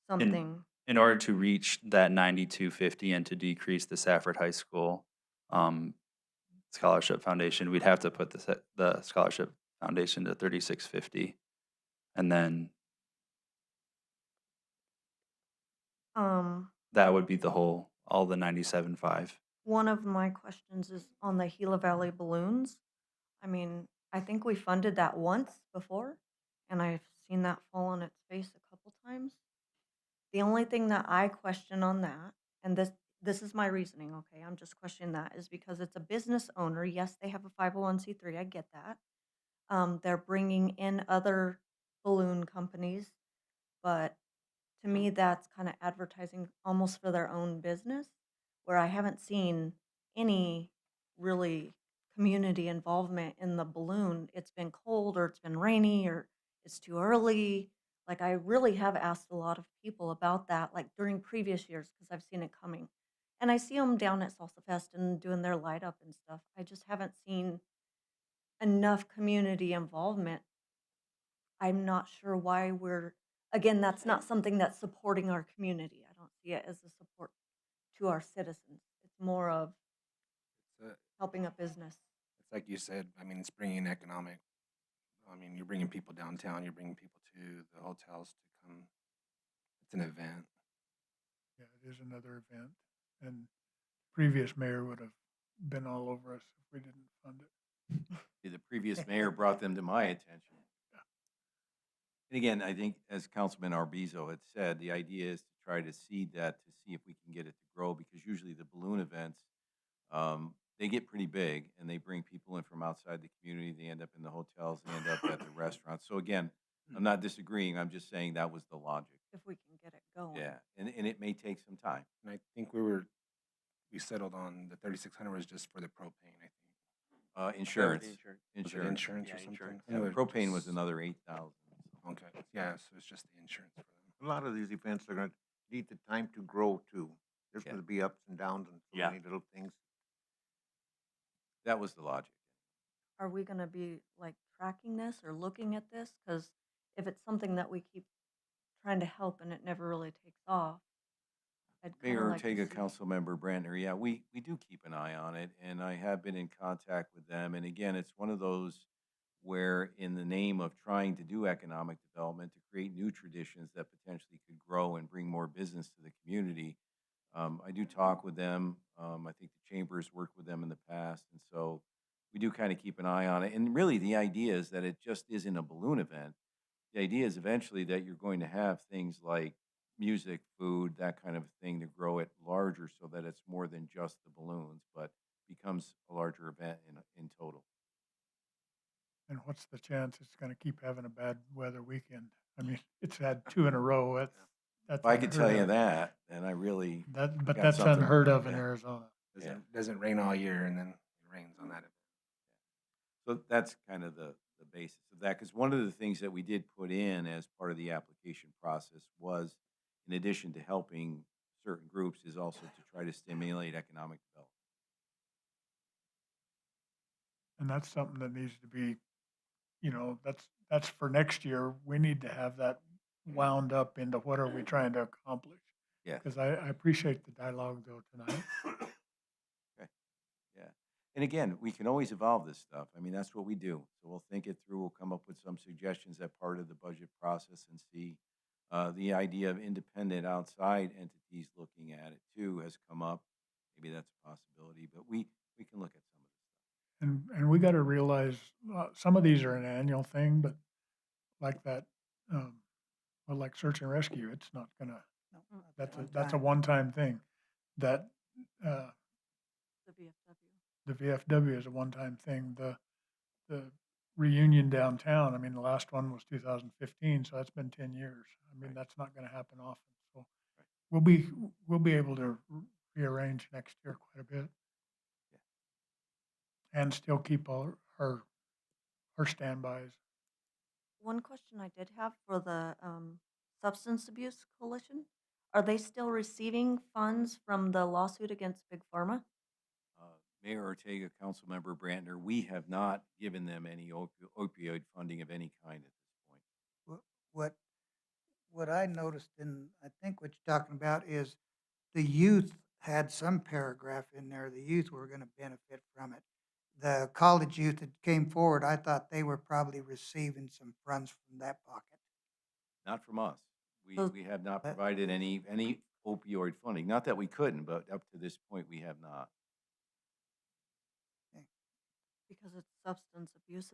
something. In order to reach that 9250 and to decrease the Safford High School Scholarship Foundation, we'd have to put the Scholarship Foundation to 3650. And then that would be the whole, all the 97.5. One of my questions is on the Gila Valley balloons. I mean, I think we funded that once before, and I've seen that fall on its face a couple times. The only thing that I question on that, and this is my reasoning, okay, I'm just questioning that, is because it's a business owner. Yes, they have a 501c3, I get that. They're bringing in other balloon companies, but to me, that's kind of advertising almost for their own business, where I haven't seen any really community involvement in the balloon. It's been cold or it's been rainy or it's too early. Like I really have asked a lot of people about that, like during previous years, because I've seen it coming. And I see them down at Salsa Fest and doing their light up and stuff. I just haven't seen enough community involvement. I'm not sure why again, that's not something that's supporting our community. I don't see it as a support to our citizens. It's more of It's, helping a business. it's like you said, I mean, it's bringing economic, I mean, you're bringing people downtown, you're bringing people to the hotels to come. It's an event. Yeah, it is another event. And previous mayor would have been all over us if we didn't fund it. The previous mayor brought them to my attention. And again, I think as Councilman Arbizo had said, the idea is to try to seed that to see if we can get it to grow, because usually the balloon events, they get pretty big and they bring people in from outside the community. They end up in the hotels, they end up at the restaurants. So again, I'm not disagreeing. I'm just saying that was the logic. If we can get it going. Yeah, and it may take some time. And I think we settled on the 3,600 was just for the propane, I think. Insurance. Was it Insurance. insurance Yeah, or something? insurance. Anyway, Propane was just- another 8,000. Okay, yeah, so it's just the insurance for them. A lot of these events are gonna need the time to grow too. There's Yeah. gonna be ups and downs and so Yeah. many little things. That was the logic. Are we going to be like tracking this or looking at this? Because if it's something that we keep trying to help and it never really takes off, I'd kind of Mayor like to Ortega, see. Councilmember Brandner, yeah, we do keep an eye on it, and I have been in contact with them. And again, it's one of those where in the name of trying to do economic development, to create new traditions that potentially could grow and bring more business to the community, I do talk with them. I think the chamber's worked with them in the past, and so we do kind of keep an eye on it. And really, the idea is that it just isn't a balloon event. The idea is eventually that you're going to have things like music, food, that kind of thing to grow it larger so that it's more than just the balloons, but becomes a larger event in total. And what's the chance it's gonna keep having a bad weather weekend? I mean, it's had 2 in a row. That's If I could tell unheard you of. that, then I really. But got that's something. unheard of in Yeah. Arizona. Doesn't rain all year and then it rains on that event. So that's kind of the basis of that, because one of the things that we did put in as part of the application process was, in addition to helping certain groups, is also to try to stimulate economic development. And that's something that needs to be, that's for next year. We need to have that wound up into what are we trying to accomplish? Yeah. Because I appreciate the dialogue though tonight. Okay. Yeah. And again, we can always evolve this stuff. I mean, that's what we do. So we'll think it through. We'll come up with some suggestions at part of the budget process and see The idea of independent outside entities looking at it too has come up. Maybe that's a possibility, but we can look at some of this. And we gotta realize, some of these are an annual thing, but like that, well, like search and rescue, it's not gonna, that's a one-time thing. That, uh, The VFW. the VFW is a one-time thing. The reunion downtown, I mean, the last one was 2015, so that's been 10 years. I mean, that's not gonna happen often, so we'll be able to rearrange next year quite a bit. And still keep our standbys. One question I did have for the Substance Abuse Coalition, are they still receiving funds from the lawsuit against Big Pharma? Mayor Ortega, Councilmember Brantner, we have not given them any opioid funding of any kind at this point. What I noticed, and I think what you're talking about is the youth had some paragraph in there, the youth were gonna benefit from it. The college youth that came forward, I thought they were probably receiving some funds from that pocket. Not from us. We, So- we have not provided any opioid funding. Not that we couldn't, but up to this point, we have not. Because it's substance abuse,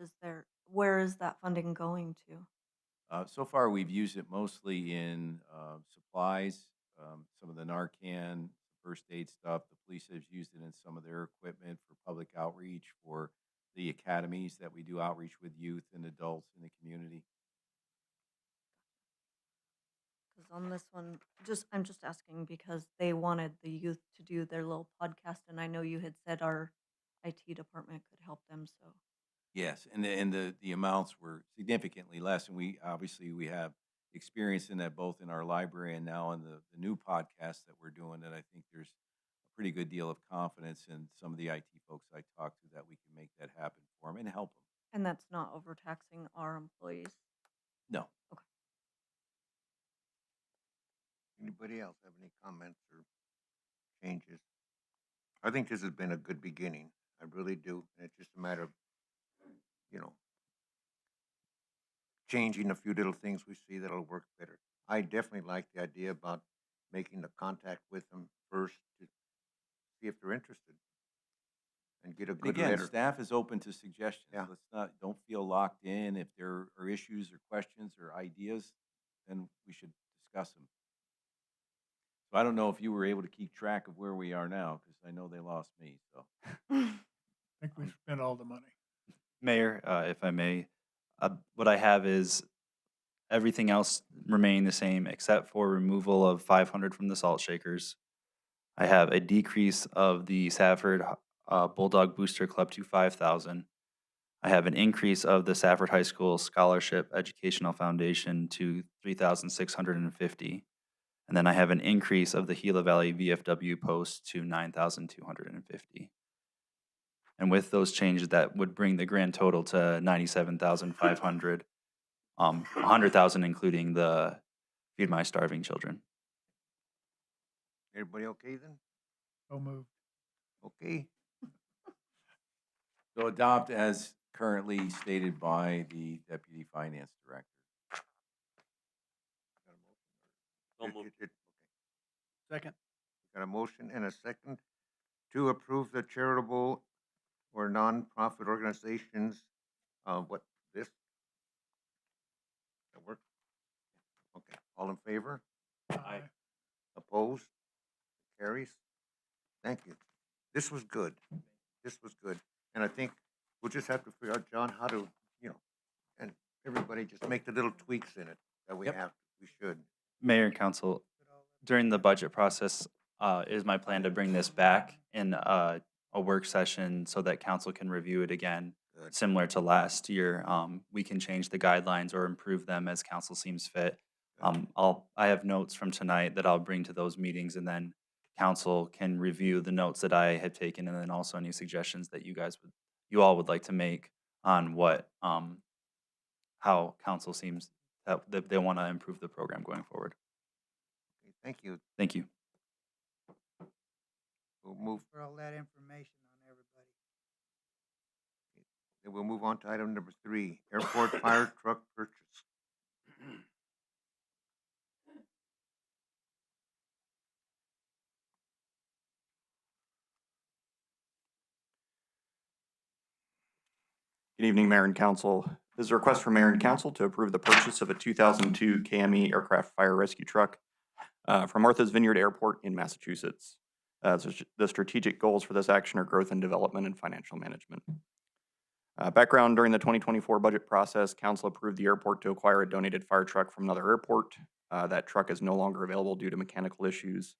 where is that funding going to? So far, we've used it mostly in supplies, some of the Narcan, first aid stuff. The police has used it in some of their equipment for public outreach, for the academies that we do outreach with youth and adults in the community. Because on this one, I'm just asking because they wanted the youth to do their little podcast, and I know you had said our IT department could help them, so. Yes, and the amounts were significantly less, and we have experience in that both in our library and now in the new podcast that we're doing, that I think there's a pretty good deal of confidence in some of the IT folks I talked to that we can make that happen for them and help them. And that's not overtaxing our employees? No. Okay. Anybody else have any comments or changes? I think this has been a good beginning. I really do. And it's just a matter of, changing a few little things we see that'll work better. I definitely like the idea about making the contact with them first to see if they're interested and get a And good again, letter. staff is open to suggestions. Yeah. Don't feel locked in. If there are issues or questions or ideas, then we should discuss them. So I don't know if you were able to keep track of where we are now, because I know they lost me, so. I think we spent all the money. Mayor, if I may, what I have is everything else remaining the same except for removal of 500 from the salt shakers. I have a decrease of the Safford Bulldog Booster Club to 5,000. I have an increase of the Safford High School Scholarship Educational Foundation to 3,650. And then I have an increase of the Gila Valley VFW post to 9,250. And with those changes, that would bring the grand total to 97,500, 100,000 including the Feed My Starving Children. Everybody okay then? So moved. Okay. So adopt as currently stated by the Deputy Finance Director. Okay. Second. Got a motion and a second to approve the charitable or nonprofit organizations, this? That work? Okay, all in favor? Aye. Opposed? Carries? Thank you. This was good. This was good. And I think we'll just have to figure out, John, how to, and everybody just make the little tweaks in it that we should. Mayor and Council, during the budget process, it is my plan to bring this back in a work session so that council can review it again, Good. similar to last year. We can change the guidelines or improve them as council seems fit. I have notes from tonight that I'll bring to those meetings, and then council can review the notes that I have taken, and then also any suggestions that you all would like to make on what, how council seems that they want to improve the program going forward. Okay, thank you. Thank you. We'll move, For all that information on everybody. then we'll move on to item number 3, airport fire truck purchase. Good evening, Mayor and Council. This is a request from Mayor and Council to approve the purchase of a 2002 KME aircraft fire rescue truck from Martha's Vineyard Airport in Massachusetts. The strategic goals for this action are growth and development and financial management. Background: during the 2024 budget process, Council approved the airport to acquire a donated fire truck from another airport. That truck is no longer available due to mechanical issues.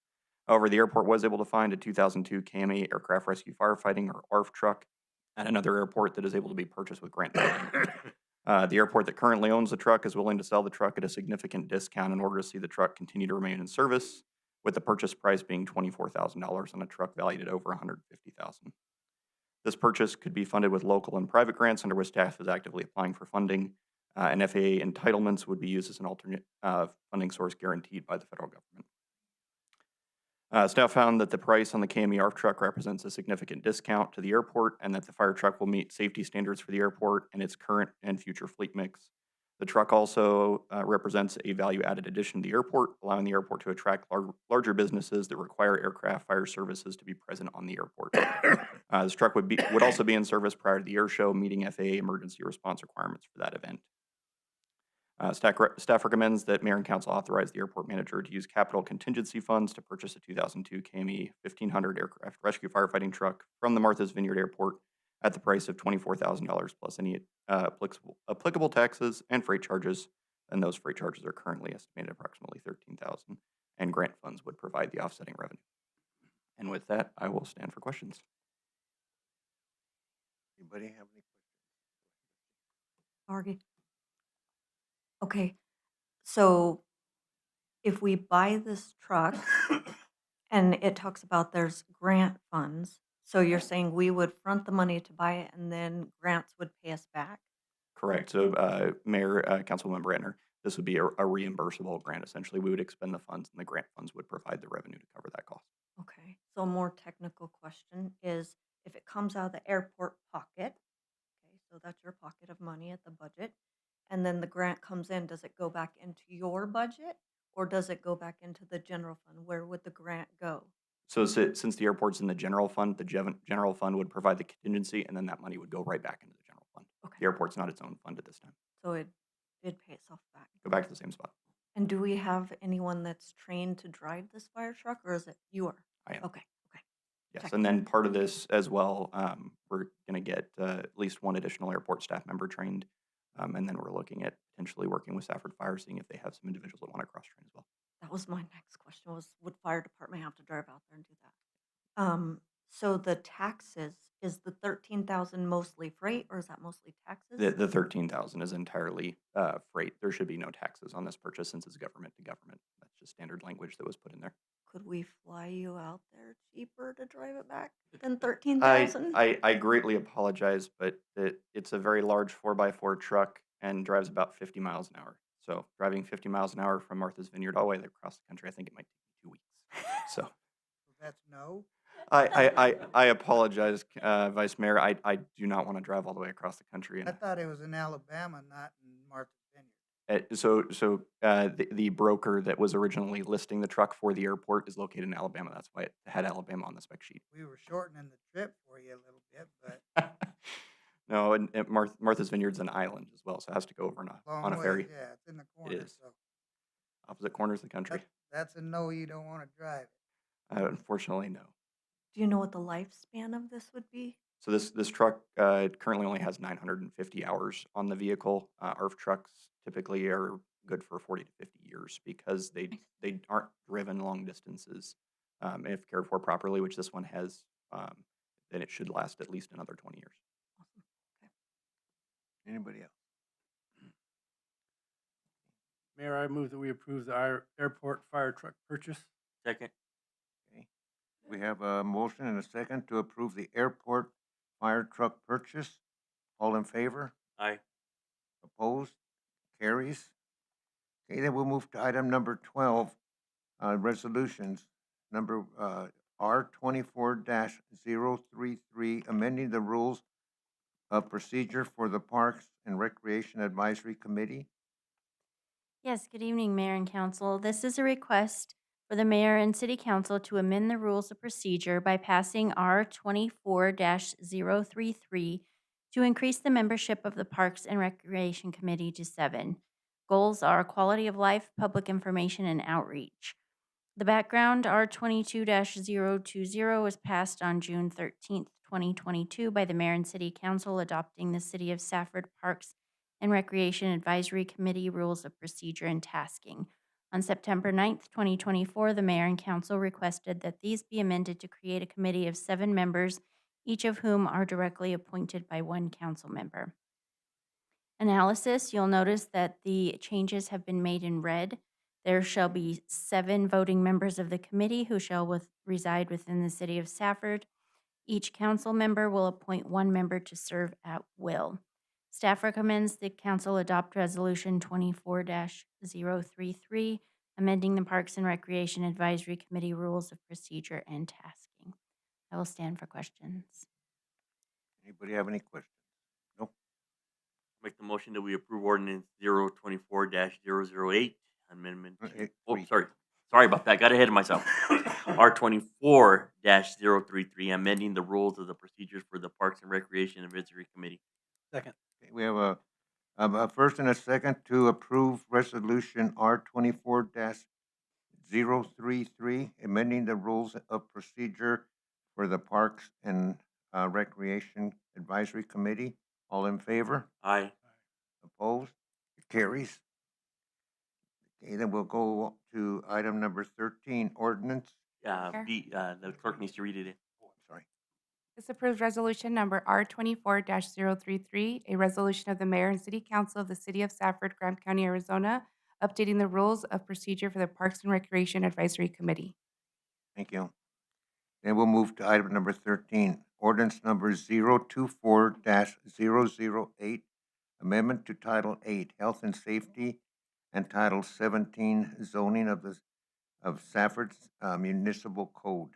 However, the airport was able to find a 2002 KME aircraft rescue firefighting or ARF truck at another airport that is able to be purchased with grant funding. The airport that currently owns the truck is willing to sell the truck at a significant discount in order to see the truck continue to remain in service, with the purchase price being $24,000 on a truck valued at over $150,000. This purchase could be funded with local and private grants under which staff is actively applying for funding, and FAA entitlements would be used as an alternate funding source guaranteed by the federal government. Staff found that the price on the KME ARF truck represents a significant discount to the airport and that the fire truck will meet safety standards for the airport and its current and future fleet mix. The truck also represents a value-added addition to the airport, allowing the airport to attract larger businesses that require aircraft fire services to be present on the airport. This truck would also be in service prior to the air show, meeting FAA emergency response requirements for that event. Staff recommends that Mayor and Council authorize the airport manager to use capital contingency funds to purchase a 2002 KME 1500 aircraft rescue firefighting truck from the Martha's Vineyard Airport at the price of $24,000 plus any applicable taxes and freight charges, and those freight charges are currently estimated at approximately $13,000, and grant funds would provide the offsetting revenue. And with that, I will stand for questions. Anybody have any questions? Margie? Okay, so if we buy this truck and it talks about there's grant funds, so you're saying we would front the money to buy it and then grants would pay us back? Correct. So, Mayor, Councilmember Redner, this would be a reimbursable grant. Essentially, we would expend the funds, and the grant funds would provide the revenue to cover that cost. Okay, so a more technical question is if it comes out of the airport pocket, okay, so that's your pocket of money at the budget, and then the grant comes in, does it go back into your budget or does it go back into the general fund? Where would the grant go? So, since the airport's in the general fund, the general fund would provide the contingency, and then that money would go right back into the general fund. Okay, The airport's not its own fund at this time. so it did pay itself back. Go back to the same spot. And do we have anyone that's trained to drive this fire truck or is it you are? I am. Okay, Yes, check. and then part of this as well, we're going to get at least one additional airport staff member trained, and then we're looking at potentially working with Safford Fire, seeing if they have some individuals that want to cross train as well. That was my next question was, would fire department have to drive out there and do that? So the taxes, is the 13,000 mostly freight or is that mostly taxes? The 13,000 is entirely freight. There should be no taxes on this purchase since it's government to government. That's just standard language that was put in there. Could we fly you out there cheaper to drive it back than 13,000? I greatly apologize, but it's a very large 4x4 truck and drives about 50 miles an hour. So driving 50 miles an hour from Martha's Vineyard all the way across the country, I think it might take 2 weeks. So That's no. I apologize, Vice Mayor. I do not want to drive all the way across the country. I And thought it was in Alabama, not in Martha's Vineyard. the broker that was originally listing the truck for the airport is located in Alabama. That's why it had Alabama on the spec sheet. We were shortening the trip for you a little bit, but No, and Martha's Vineyard's an island as well, so it has to go over on a long ferry. ways, yeah, it's in the corner, is. so Opposite corners of the country. that's a no, you don't want to drive it. Unfortunately, no. Do you know what the lifespan of this would be? So this truck currently only has 950 hours on the vehicle. ARF trucks typically are good for 40 to 50 years because they aren't driven long distances. If cared for properly, which this one has, then it should last at least another 20 years. Awesome. Okay. Anybody else? Mayor, I move that we approve the airport fire truck purchase. Second. Okay. We have a motion and a second to approve the airport fire truck purchase. All in favor? Aye. Opposed? Carries. Okay, then we'll move to item number 12, resolutions. Number R 24-033, amending the rules of procedure for the Parks and Recreation Advisory Committee. Yes, good evening, Mayor and Council. This is a request for the Mayor and City Council to amend the rules of procedure by passing R 24-033 to increase the membership of the Parks and Recreation Committee to 7. Goals are quality of life, public information, and outreach. The background, R22-020, was passed on June 13th, 2022 by the Mayor and City Council adopting the City of Safford Parks and Recreation Advisory Committee Rules of Procedure and Tasking. On September 9th, 2024, the Mayor and Council requested that these be amended to create a committee of 7 members, each of whom are directly appointed by 1 council member. Analysis, you'll notice that the changes have been made in red. There shall be 7 voting members of the committee who shall reside within the City of Safford. Each council member will appoint 1 member to serve at will. Staff recommends the council adopt Resolution 24-033, amending the Parks and Recreation Advisory Committee Rules of Procedure and Tasking. I will stand for questions. Anybody have any questions? No? Make the motion that we approve ordinance 024-008, amendment. Oh, sorry. Sorry about that. Got ahead of myself. R24-033, amending the rules of the procedures for the Parks and Recreation Advisory Committee. Second. Okay, we have a first and a second to approve resolution R24-033, amending the rules of procedure for the Parks and Recreation Advisory Committee. All in favor? Aye. Opposed? It carries. Okay, then we'll go to item number 13, ordinance. The clerk needs to read it in. Sorry. This approves resolution number R24-033, a resolution of the mayor and city council of the city of Safford, Graham County, Arizona, updating the rules of procedure for the Parks and Recreation Advisory Committee. Thank you. Then we'll move to item number 13, ordinance number 024-008, amendment to Title 8, Health and Safety, and Title 17, Zoning of Safford's Municipal Code.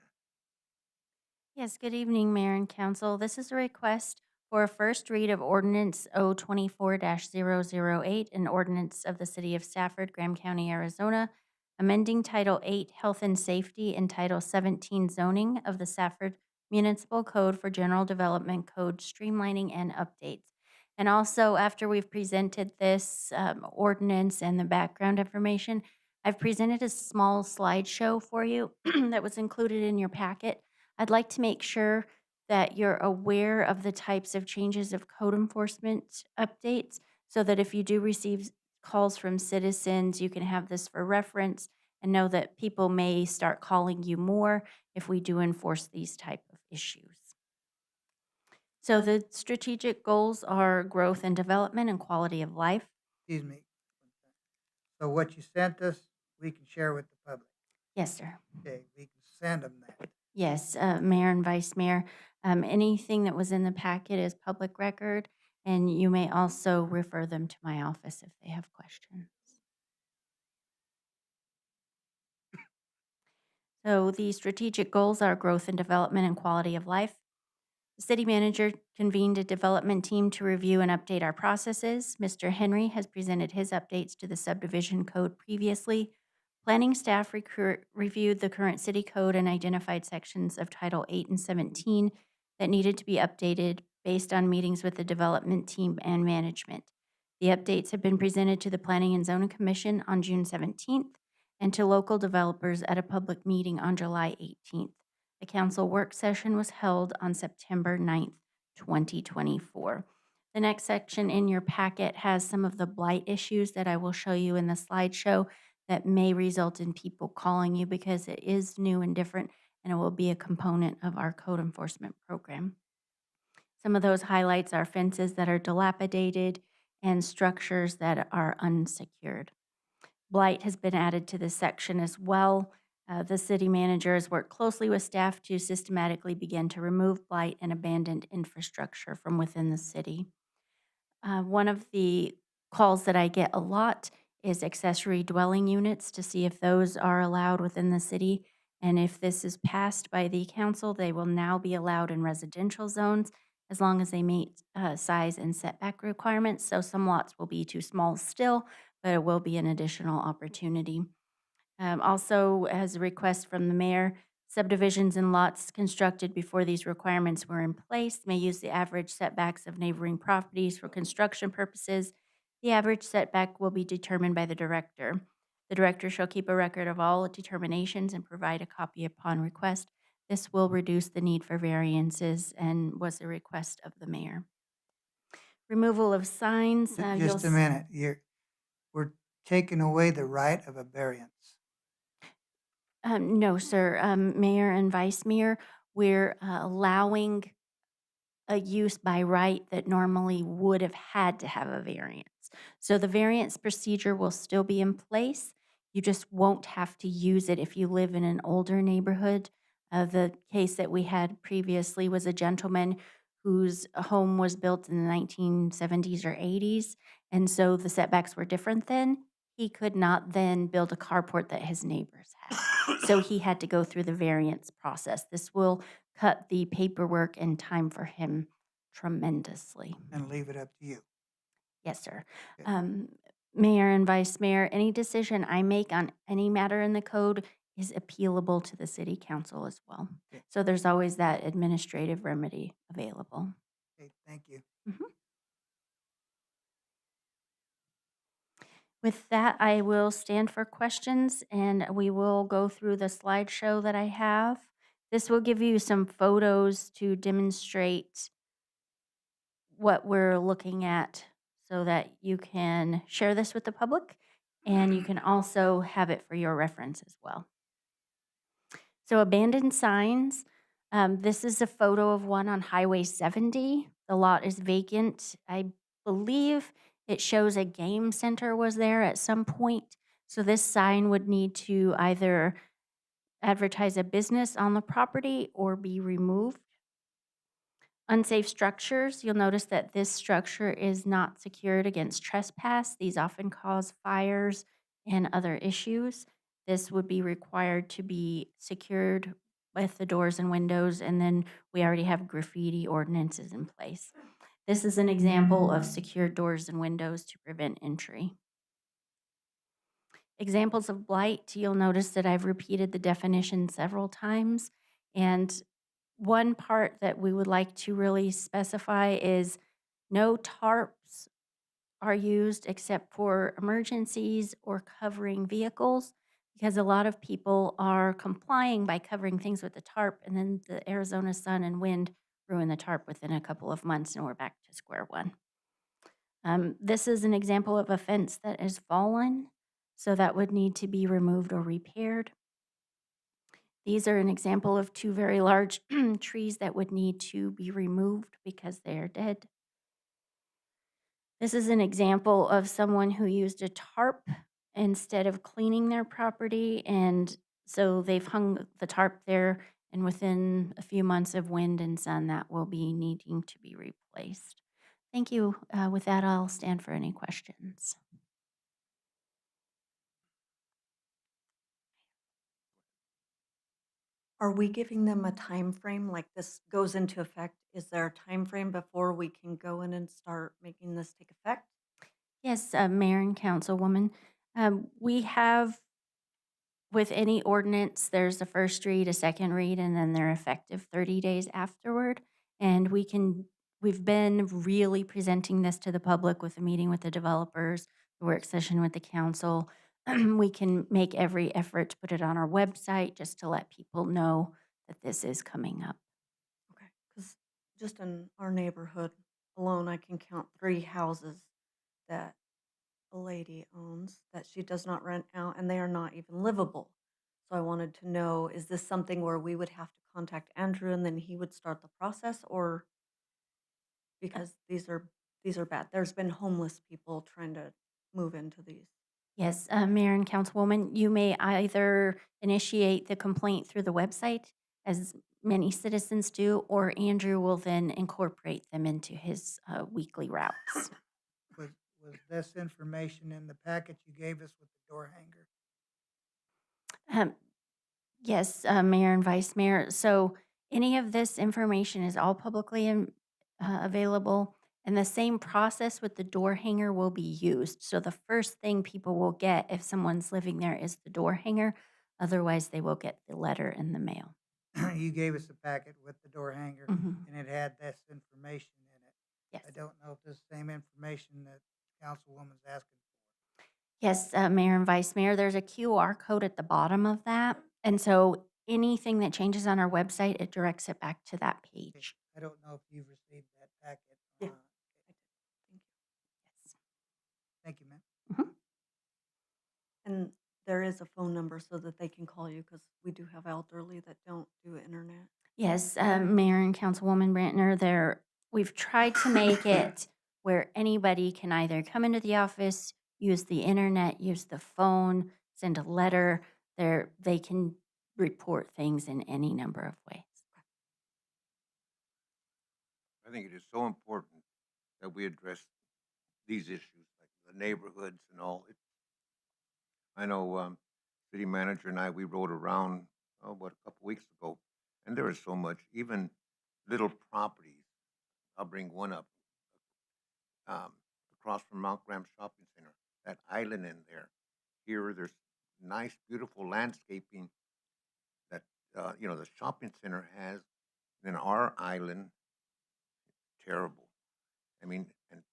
Yes, good evening, Mayor and Council. This is a request for a first read of Ordinance 024-008, an ordinance of the City of Safford, Graham County, Arizona, amending Title 8 Health and Safety and Title 17 Zoning of the Safford Municipal Code for General Development Code streamlining and updates. And also, after we've presented this ordinance and the background information, I've presented a small slideshow for you that was included in your packet. I'd like to make sure that you're aware of the types of changes of code enforcement updates so that if you do receive calls from citizens, you can have this for reference and know that people may start calling you more if we do enforce these type of issues. So the strategic goals are growth and development and quality of life. Excuse me. So what you sent us, we can share with the public. Yes, sir. Okay, we can send them that. Yes, Mayor and Vice Mayor. Anything that was in the packet is public record, and you may also refer them to my office if they have questions. So the strategic goals are growth and development and quality of life. The city manager convened a development team to review and update our processes. Mr. Henry has presented his updates to the subdivision code previously. Planning staff reviewed the current city code and identified sections of Title 8 and 17 that needed to be updated based on meetings with the development team and management. The updates have been presented to the Planning and Zoning Commission on June 17th and to local developers at a public meeting on July 18th. A council work session was held on September 9th, 2024. The next section in your packet has some of the blight issues that I will show you in the slideshow that may result in people calling you because it is new and different, and it will be a component of our code enforcement program. Some of those highlights are fences that are dilapidated and structures that are unsecured. Blight has been added to this section as well. The city manager has worked closely with staff to systematically begin to remove blight and abandoned infrastructure from within the city. One of the calls that I get a lot is accessory dwelling units to see if those are allowed within the city. And if this is passed by the council, they will now be allowed in residential zones as long as they meet size and setback requirements. So some lots will be too small still, but it will be an additional opportunity. Also, as a request from the mayor, Subdivisions and lots constructed before these requirements were in place may use the average setbacks of neighboring properties for construction purposes. The average setback will be determined by the director. The director shall keep a record of all determinations and provide a copy upon request. This will reduce the need for variances and was a request of the mayor. Removal of signs. Just a minute, we're taking away the right of a variance. No, sir. Mayor and Vice Mayor, we're allowing a use by right that normally would have had to have a variance. So the variance procedure will still be in place. You just won't have to use it if you live in an older neighborhood. The case that we had previously was a gentleman whose home was built in the 1970s or 80s, and so the setbacks were different then. He could not then build a carport that his neighbors had. So he had to go through the variance process. This will cut the paperwork and time for him tremendously. And leave it up to you. Yes, sir. Okay. Mayor and Vice Mayor, any decision I make on any matter in the code is appealable to the city council as well. Okay. So there's always that administrative remedy available. Okay, thank you. With that, I will stand for questions and we will go through the slideshow that I have. This will give you some photos to demonstrate what we're looking at so that you can share this with the public and you can also have it for your reference as well. So abandoned signs. This is a photo of one on Highway 70. The lot is vacant. I believe it shows a game center was there at some point. So this sign would need to either advertise a business on the property or be removed. Unsafe structures, you'll notice that this structure is not secured against trespass. These often cause fires and other issues. This would be required to be secured with the doors and windows, and then we already have graffiti ordinances in place. This is an example of secured doors and windows to prevent entry. Examples of blight, you'll notice that I've repeated the definition several times, and one part that we would like to really specify is no tarps are used except for emergencies or covering vehicles, because a lot of people are complying by covering things with the tarp, and then the Arizona sun and wind ruin the tarp within a couple of months, and we're back to square one. This is an example of a fence that has fallen, so that would need to be removed or repaired. These are an example of two very large trees that would need to be removed because they are dead. This is an example of someone who used a tarp instead of cleaning their property, and so they've hung the tarp there, and within a few months of wind and sun, that will be needing to be replaced. Thank you. With that, I'll stand for any questions. Are we giving them a time frame? Like this goes into effect? Is there a time frame before we can go in and start making this take effect? Yes, Mayor and Councilwoman. We have, with any ordinance, there's a first read, a second read, and then they're effective 30 days afterward. And we've been really presenting this to the public with a meeting with the developers, the work session with the council. We can make every effort to put it on our website just to let people know that this is coming up. Okay, because just in our neighborhood alone, I can count 3 houses that a lady owns that she does not rent out, and they are not even livable. So I wanted to know, is this something where we would have to contact Andrew and then he would start the process, or because these are bad. There's been homeless people trying to move into these. Yes, Mayor and Councilwoman, you may either initiate the complaint through the website, as many citizens do, or Andrew will then incorporate them into his weekly routes. Was this information in the packet you gave us with the door hanger? Yes, Mayor and Vice Mayor. So any of this information is all publicly available, and the same process with the door hanger will be used. So the first thing people will get if someone's living there is the door hanger. Otherwise, they will get the letter in the mail. you gave us a packet with the door hanger, Mhm. and it had this information in it. Yes. I don't know if this is the same information that Councilwoman's asking. Yes, Mayor and Vice Mayor, there's a QR code at the bottom of that. And so anything that changes on our website, it directs it back to that page. I don't know if you've received that packet. Yeah. Thank you, ma'am. And there is a phone number so that they can call you because we do have elderly that don't do internet. Yes, Mayor and Councilwoman Brantner, we've tried to make it where anybody can either come into the office, use the internet, use the phone, send a letter. They can report things in any number of ways. I think it is so important that we address these issues, like the neighborhoods and all. I know, city manager and I, we rode around, a couple weeks ago, and there is so much, even little properties. I'll bring one up, um, across from Mount Graham Shopping Center, that island in there. Here, there's nice, beautiful landscaping that, the shopping center has. Then our island, terrible. I mean, and,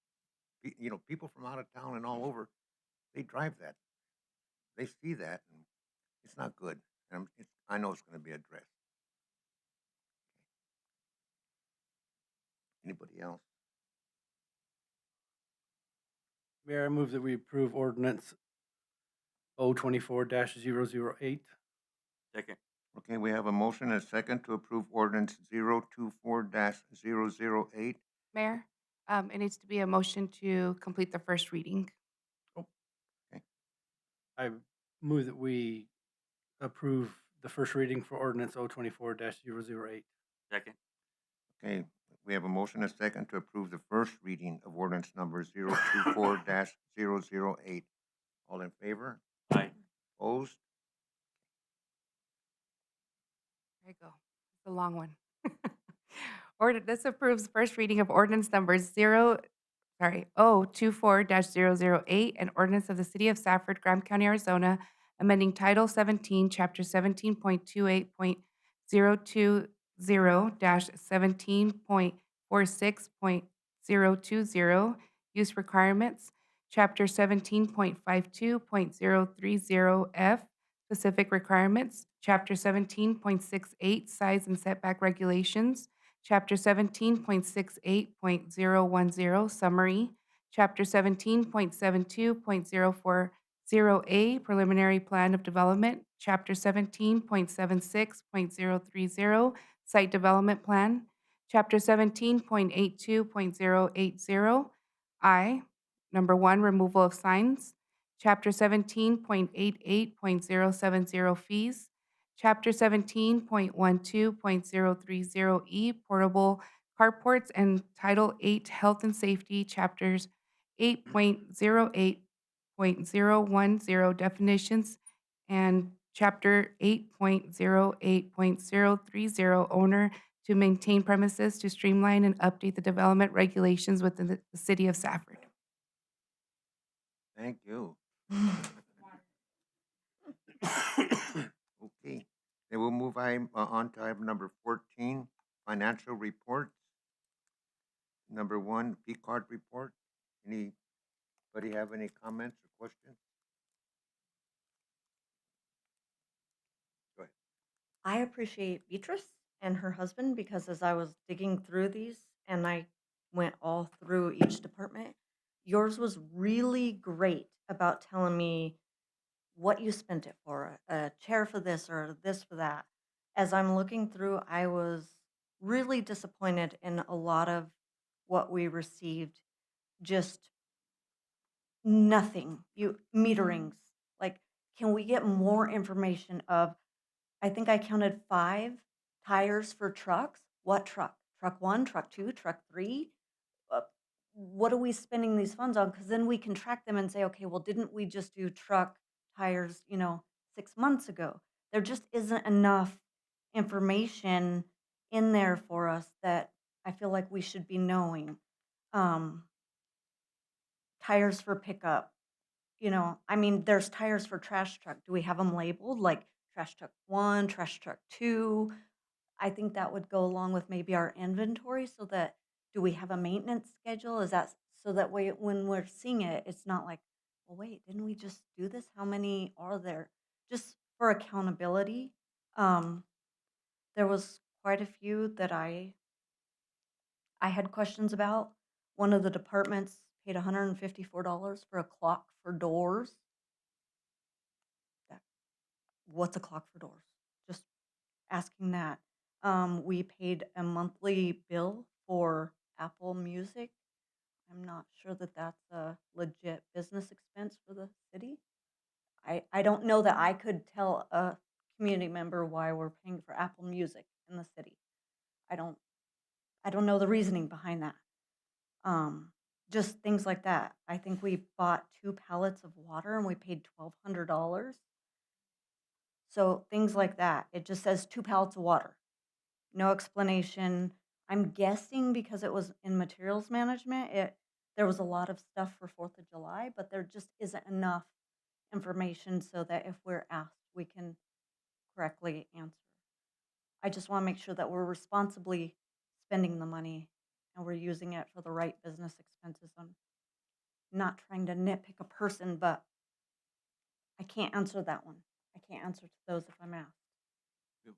people from out of town and all over, they drive that. They see that, and it's not good. And I know it's going to be addressed. Anybody else? Mayor, I move that we approve ordinance O24-008. Second. Okay, we have a motion and a second to approve ordinance 024-008. Mayor, it needs to be a motion to complete the first reading. I move that we approve the first reading for ordinance O24-008. Second. Okay, we have a motion and a second to approve the first reading of ordinance number 024-008. All in favor? Aye. Opposed? There you go. It's a long one. This approves first reading of ordinance number O24-008, an ordinance of the City of Safford, Graham County, Arizona, amending Title 17, Chapter 17.28.020-17.46.020, use requirements, Chapter 17.52.030F, specific requirements, Chapter 17.68, size and setback regulations, Chapter 17.68.010, summary, Chapter 17.72.040A, preliminary plan of development, Chapter 17.76.030, site development plan, Chapter 17.82.080, I, number 1, removal of signs, Chapter 17.88.070, fees, Chapter 17.12.030E, portable carports, and Title 8, health and safety, Chapters 8.08.010, definitions, and Chapter 8.08.030, owner, to maintain premises, to streamline and update the development regulations within the City of Safford. Thank you. Okay, then we'll move on to item number 14, financial reports. Number 1, P-card report. Anybody have any comments or questions? Go ahead. I appreciate Beatrice and her husband because as I was digging through these and I went all through each department, yours was really great about telling me what you spent it for, a chair for this or this for that. As I'm looking through, I was really disappointed in a lot of what we received. Just nothing. Meterings. Like, can we get more information of, I think I counted 5 tires for trucks. What truck? Truck 1, truck 2, truck 3? What are we spending these funds on? Because then we can track them and say, okay, well, didn't we just do truck tires, 6 months ago? There just isn't enough information in there for us that I feel like we should be knowing. Tires for pickup. There's tires for trash truck. Do we have them labeled like trash truck 1, trash truck 2? I think that would go along with maybe our inventory so that, do we have a maintenance schedule? Is that so that way when we're seeing it, it's not like, well, wait, didn't we just do this? How many are there? Just for accountability. There was quite a few that I had questions about. One of the departments paid $154 for a clock for doors. That, what's a clock for doors? Just asking that. We paid a monthly bill for Apple Music. I'm not sure that that's a legit business expense for the city. I don't know that I could tell a community member why we're paying for Apple Music in the city. I don't know the reasoning behind that. Just things like that. I think we bought 2 pallets of water and we paid $1,200. So things like that. It just says 2 pallets of water. No explanation. I'm guessing because it was in materials management, there was a lot of stuff for 4th of July, but there just isn't enough information so that if we're asked, we can correctly answer. I just want to make sure that we're responsibly spending the money and we're using it for the right business expenses. I'm not trying to nitpick a person, but I can't answer that one. I can't answer to those if I'm asked.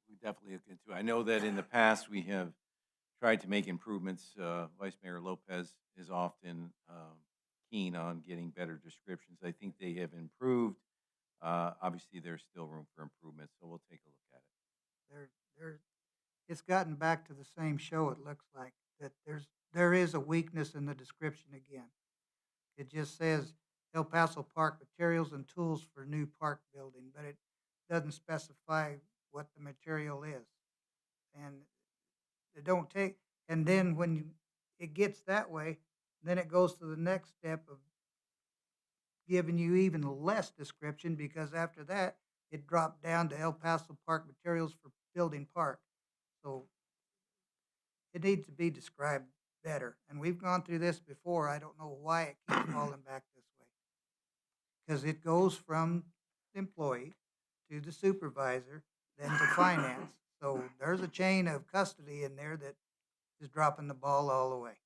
We definitely look into it. I know that in the past, we have tried to make improvements. Vice Mayor Lopez is often keen on getting better descriptions. I think they have improved. Obviously, there's still room for improvement, so we'll take a look at it. It's gotten back to the same show, it looks like, that there is a weakness in the description again. It just says El Paso Park materials and tools for new park building, but it doesn't specify what the material is. And it don't take, and then when it gets that way, then it goes to the next step of giving you even less description, because after that, it dropped down to El Paso Park materials for building park. So it needs to be described better. And we've gone through this before. I don't know why it keeps falling back this way. Because it goes from the employee to the supervisor, then to finance. So there's a chain of custody in there that is dropping the ball all the way.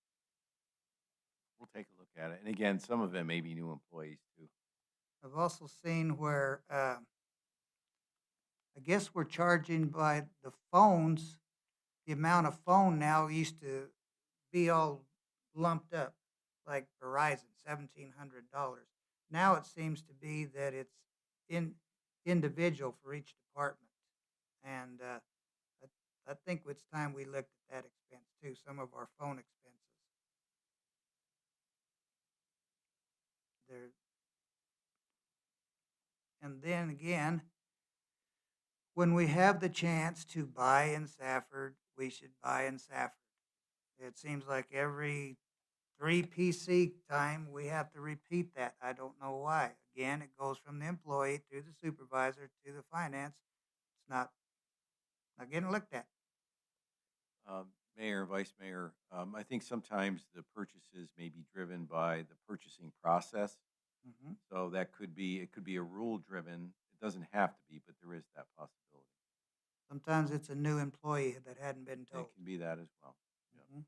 We'll take a look at it. And again, some of them may be new employees too. I've also seen where, I guess we're charging by the phones. The amount of phone now used to be all lumped up, like Verizon, $1,700. Now it seems to be that it's individual for each department. And I think it's time we looked at that expense too, some of our phone expenses. There. And then again, when we have the chance to buy in Safford, we should buy in Safford. It seems like every 3 PC time we have to repeat that. I don't know why. Again, it goes from the employee to the supervisor to the finance. It's not getting looked at. Mayor, Vice Mayor, I think sometimes the purchases may be driven by the purchasing process. Mhm. So that could be, it could be a rule driven. It doesn't have to be, but there is that possibility. Sometimes it's a new employee that hadn't been It told. can be that as well. Mhm.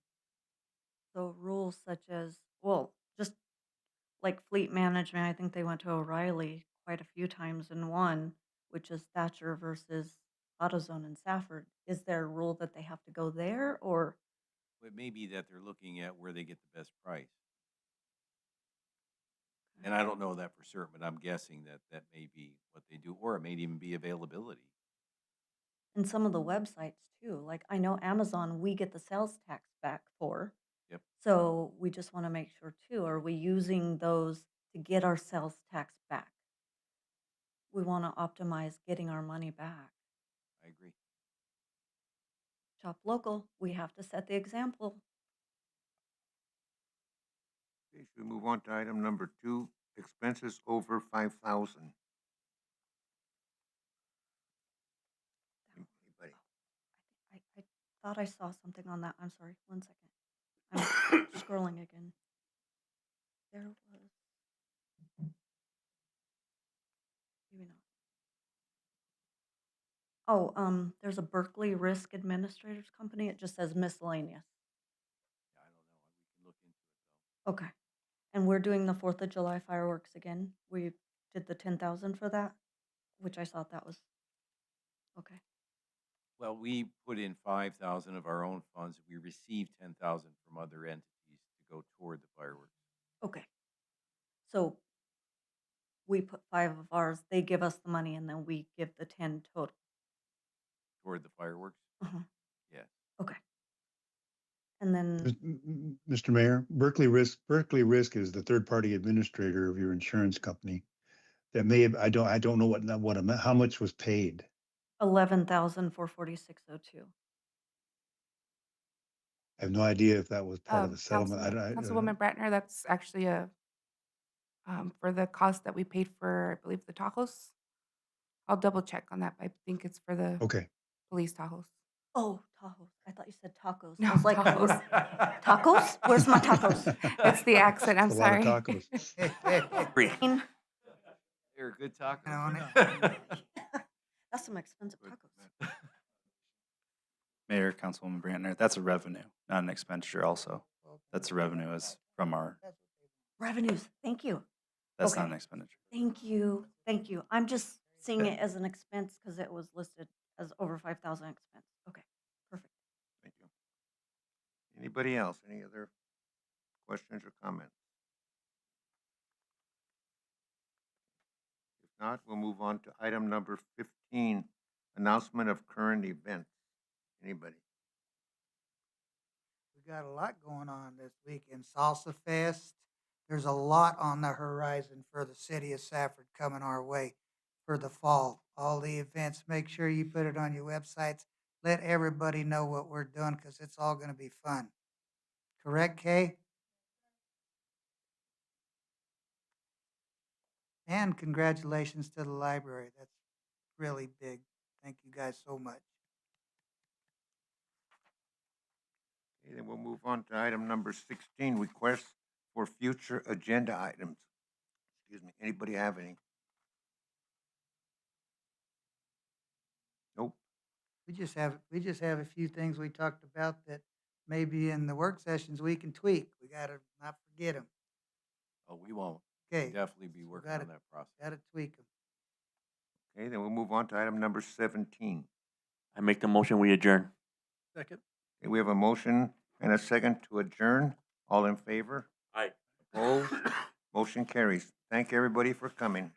So rules such as, well, just like fleet management, I think they went to O'Reilly quite a few times in one, which is Thatcher versus AutoZone in Safford. Is there a rule that they have to go there, or? It may be that they're looking at where they get the best price. And I don't know that for certain, but I'm guessing that that may be what they do, or it may even be availability. And some of the websites too, like I know Amazon, we get the sales tax back for. Yep. So we just want to make sure too, are we using those to get our sales tax back? We want to optimize getting our money back. I agree. Shop local, we have to set the example. Okay, should we move on to item number 2, expenses over 5,000? Anybody? I thought I saw something on that. I'm sorry, 1 second. I'm scrolling again. There was, maybe not. Oh, there's a Berkeley Risk Administrators Company. It just says miscellaneous. Yeah, I don't know. We can look into it though. Okay. And we're doing the 4th of July fireworks again. We did the 10,000 for that, which I thought that was, okay. Well, we put in 5,000 of our own funds. We received 10,000 from other entities to go toward the fireworks. Okay. So we put 5 of ours, they give us the money, and then we give the 10 total. Toward the fireworks? Uh-huh. Yes. Okay. And then, Mr. Mayor, Berkeley Risk is the third-party administrator of your insurance company. That may have, I don't know what amount, how much was paid. 11,446.02. I have no idea if that was part of the settlement. Councilwoman Bratner, that's actually for the cost that we paid for, I believe, the Tahoes. I'll double check on that, but I think it's for the Okay. police Tahoes. Oh, Tahoes. I thought you said tacos. No, I was like, Tahoes. Tacos? Where's my tacos? It's the accent, I'm It's a lot of sorry. tacos. They're a good taco. That's some expensive tacos. Mayor, Councilwoman Brantner, that's a revenue, not an expenditure also. That's a revenue as from our, Revenues. Thank you. that's Okay. not an expenditure. Thank you. Thank you. I'm just seeing it as an expense because it was listed as over 5,000 expense. Okay. Perfect. Thank you. Anybody else? Any other questions or comments? If not, we'll move on to item number 15, announcement of current events. Anybody? We got a lot going on this weekend. Salsa Fest. There's a lot on the horizon for the city of Safford coming our way for the fall. All the events, make sure you put it on your websites. Let everybody know what we're doing because it's all going to be fun. Correct, Kay? And congratulations to the library. That's really big. Thank you guys so much. Okay, then we'll move on to item number 16, requests for future agenda items. Excuse me, anybody have any? Nope. We just have a few things we talked about that maybe in the work sessions we can tweak. We gotta not forget them. Oh, we won't. Okay. We'll definitely be working on that process. Gotta tweak them. Okay, then we'll move on to item number 17. I make the motion, we adjourn. Second. Okay, we have a motion and a second to adjourn. All in favor? Aye. Opposed? Motion carries. Thank everybody for coming.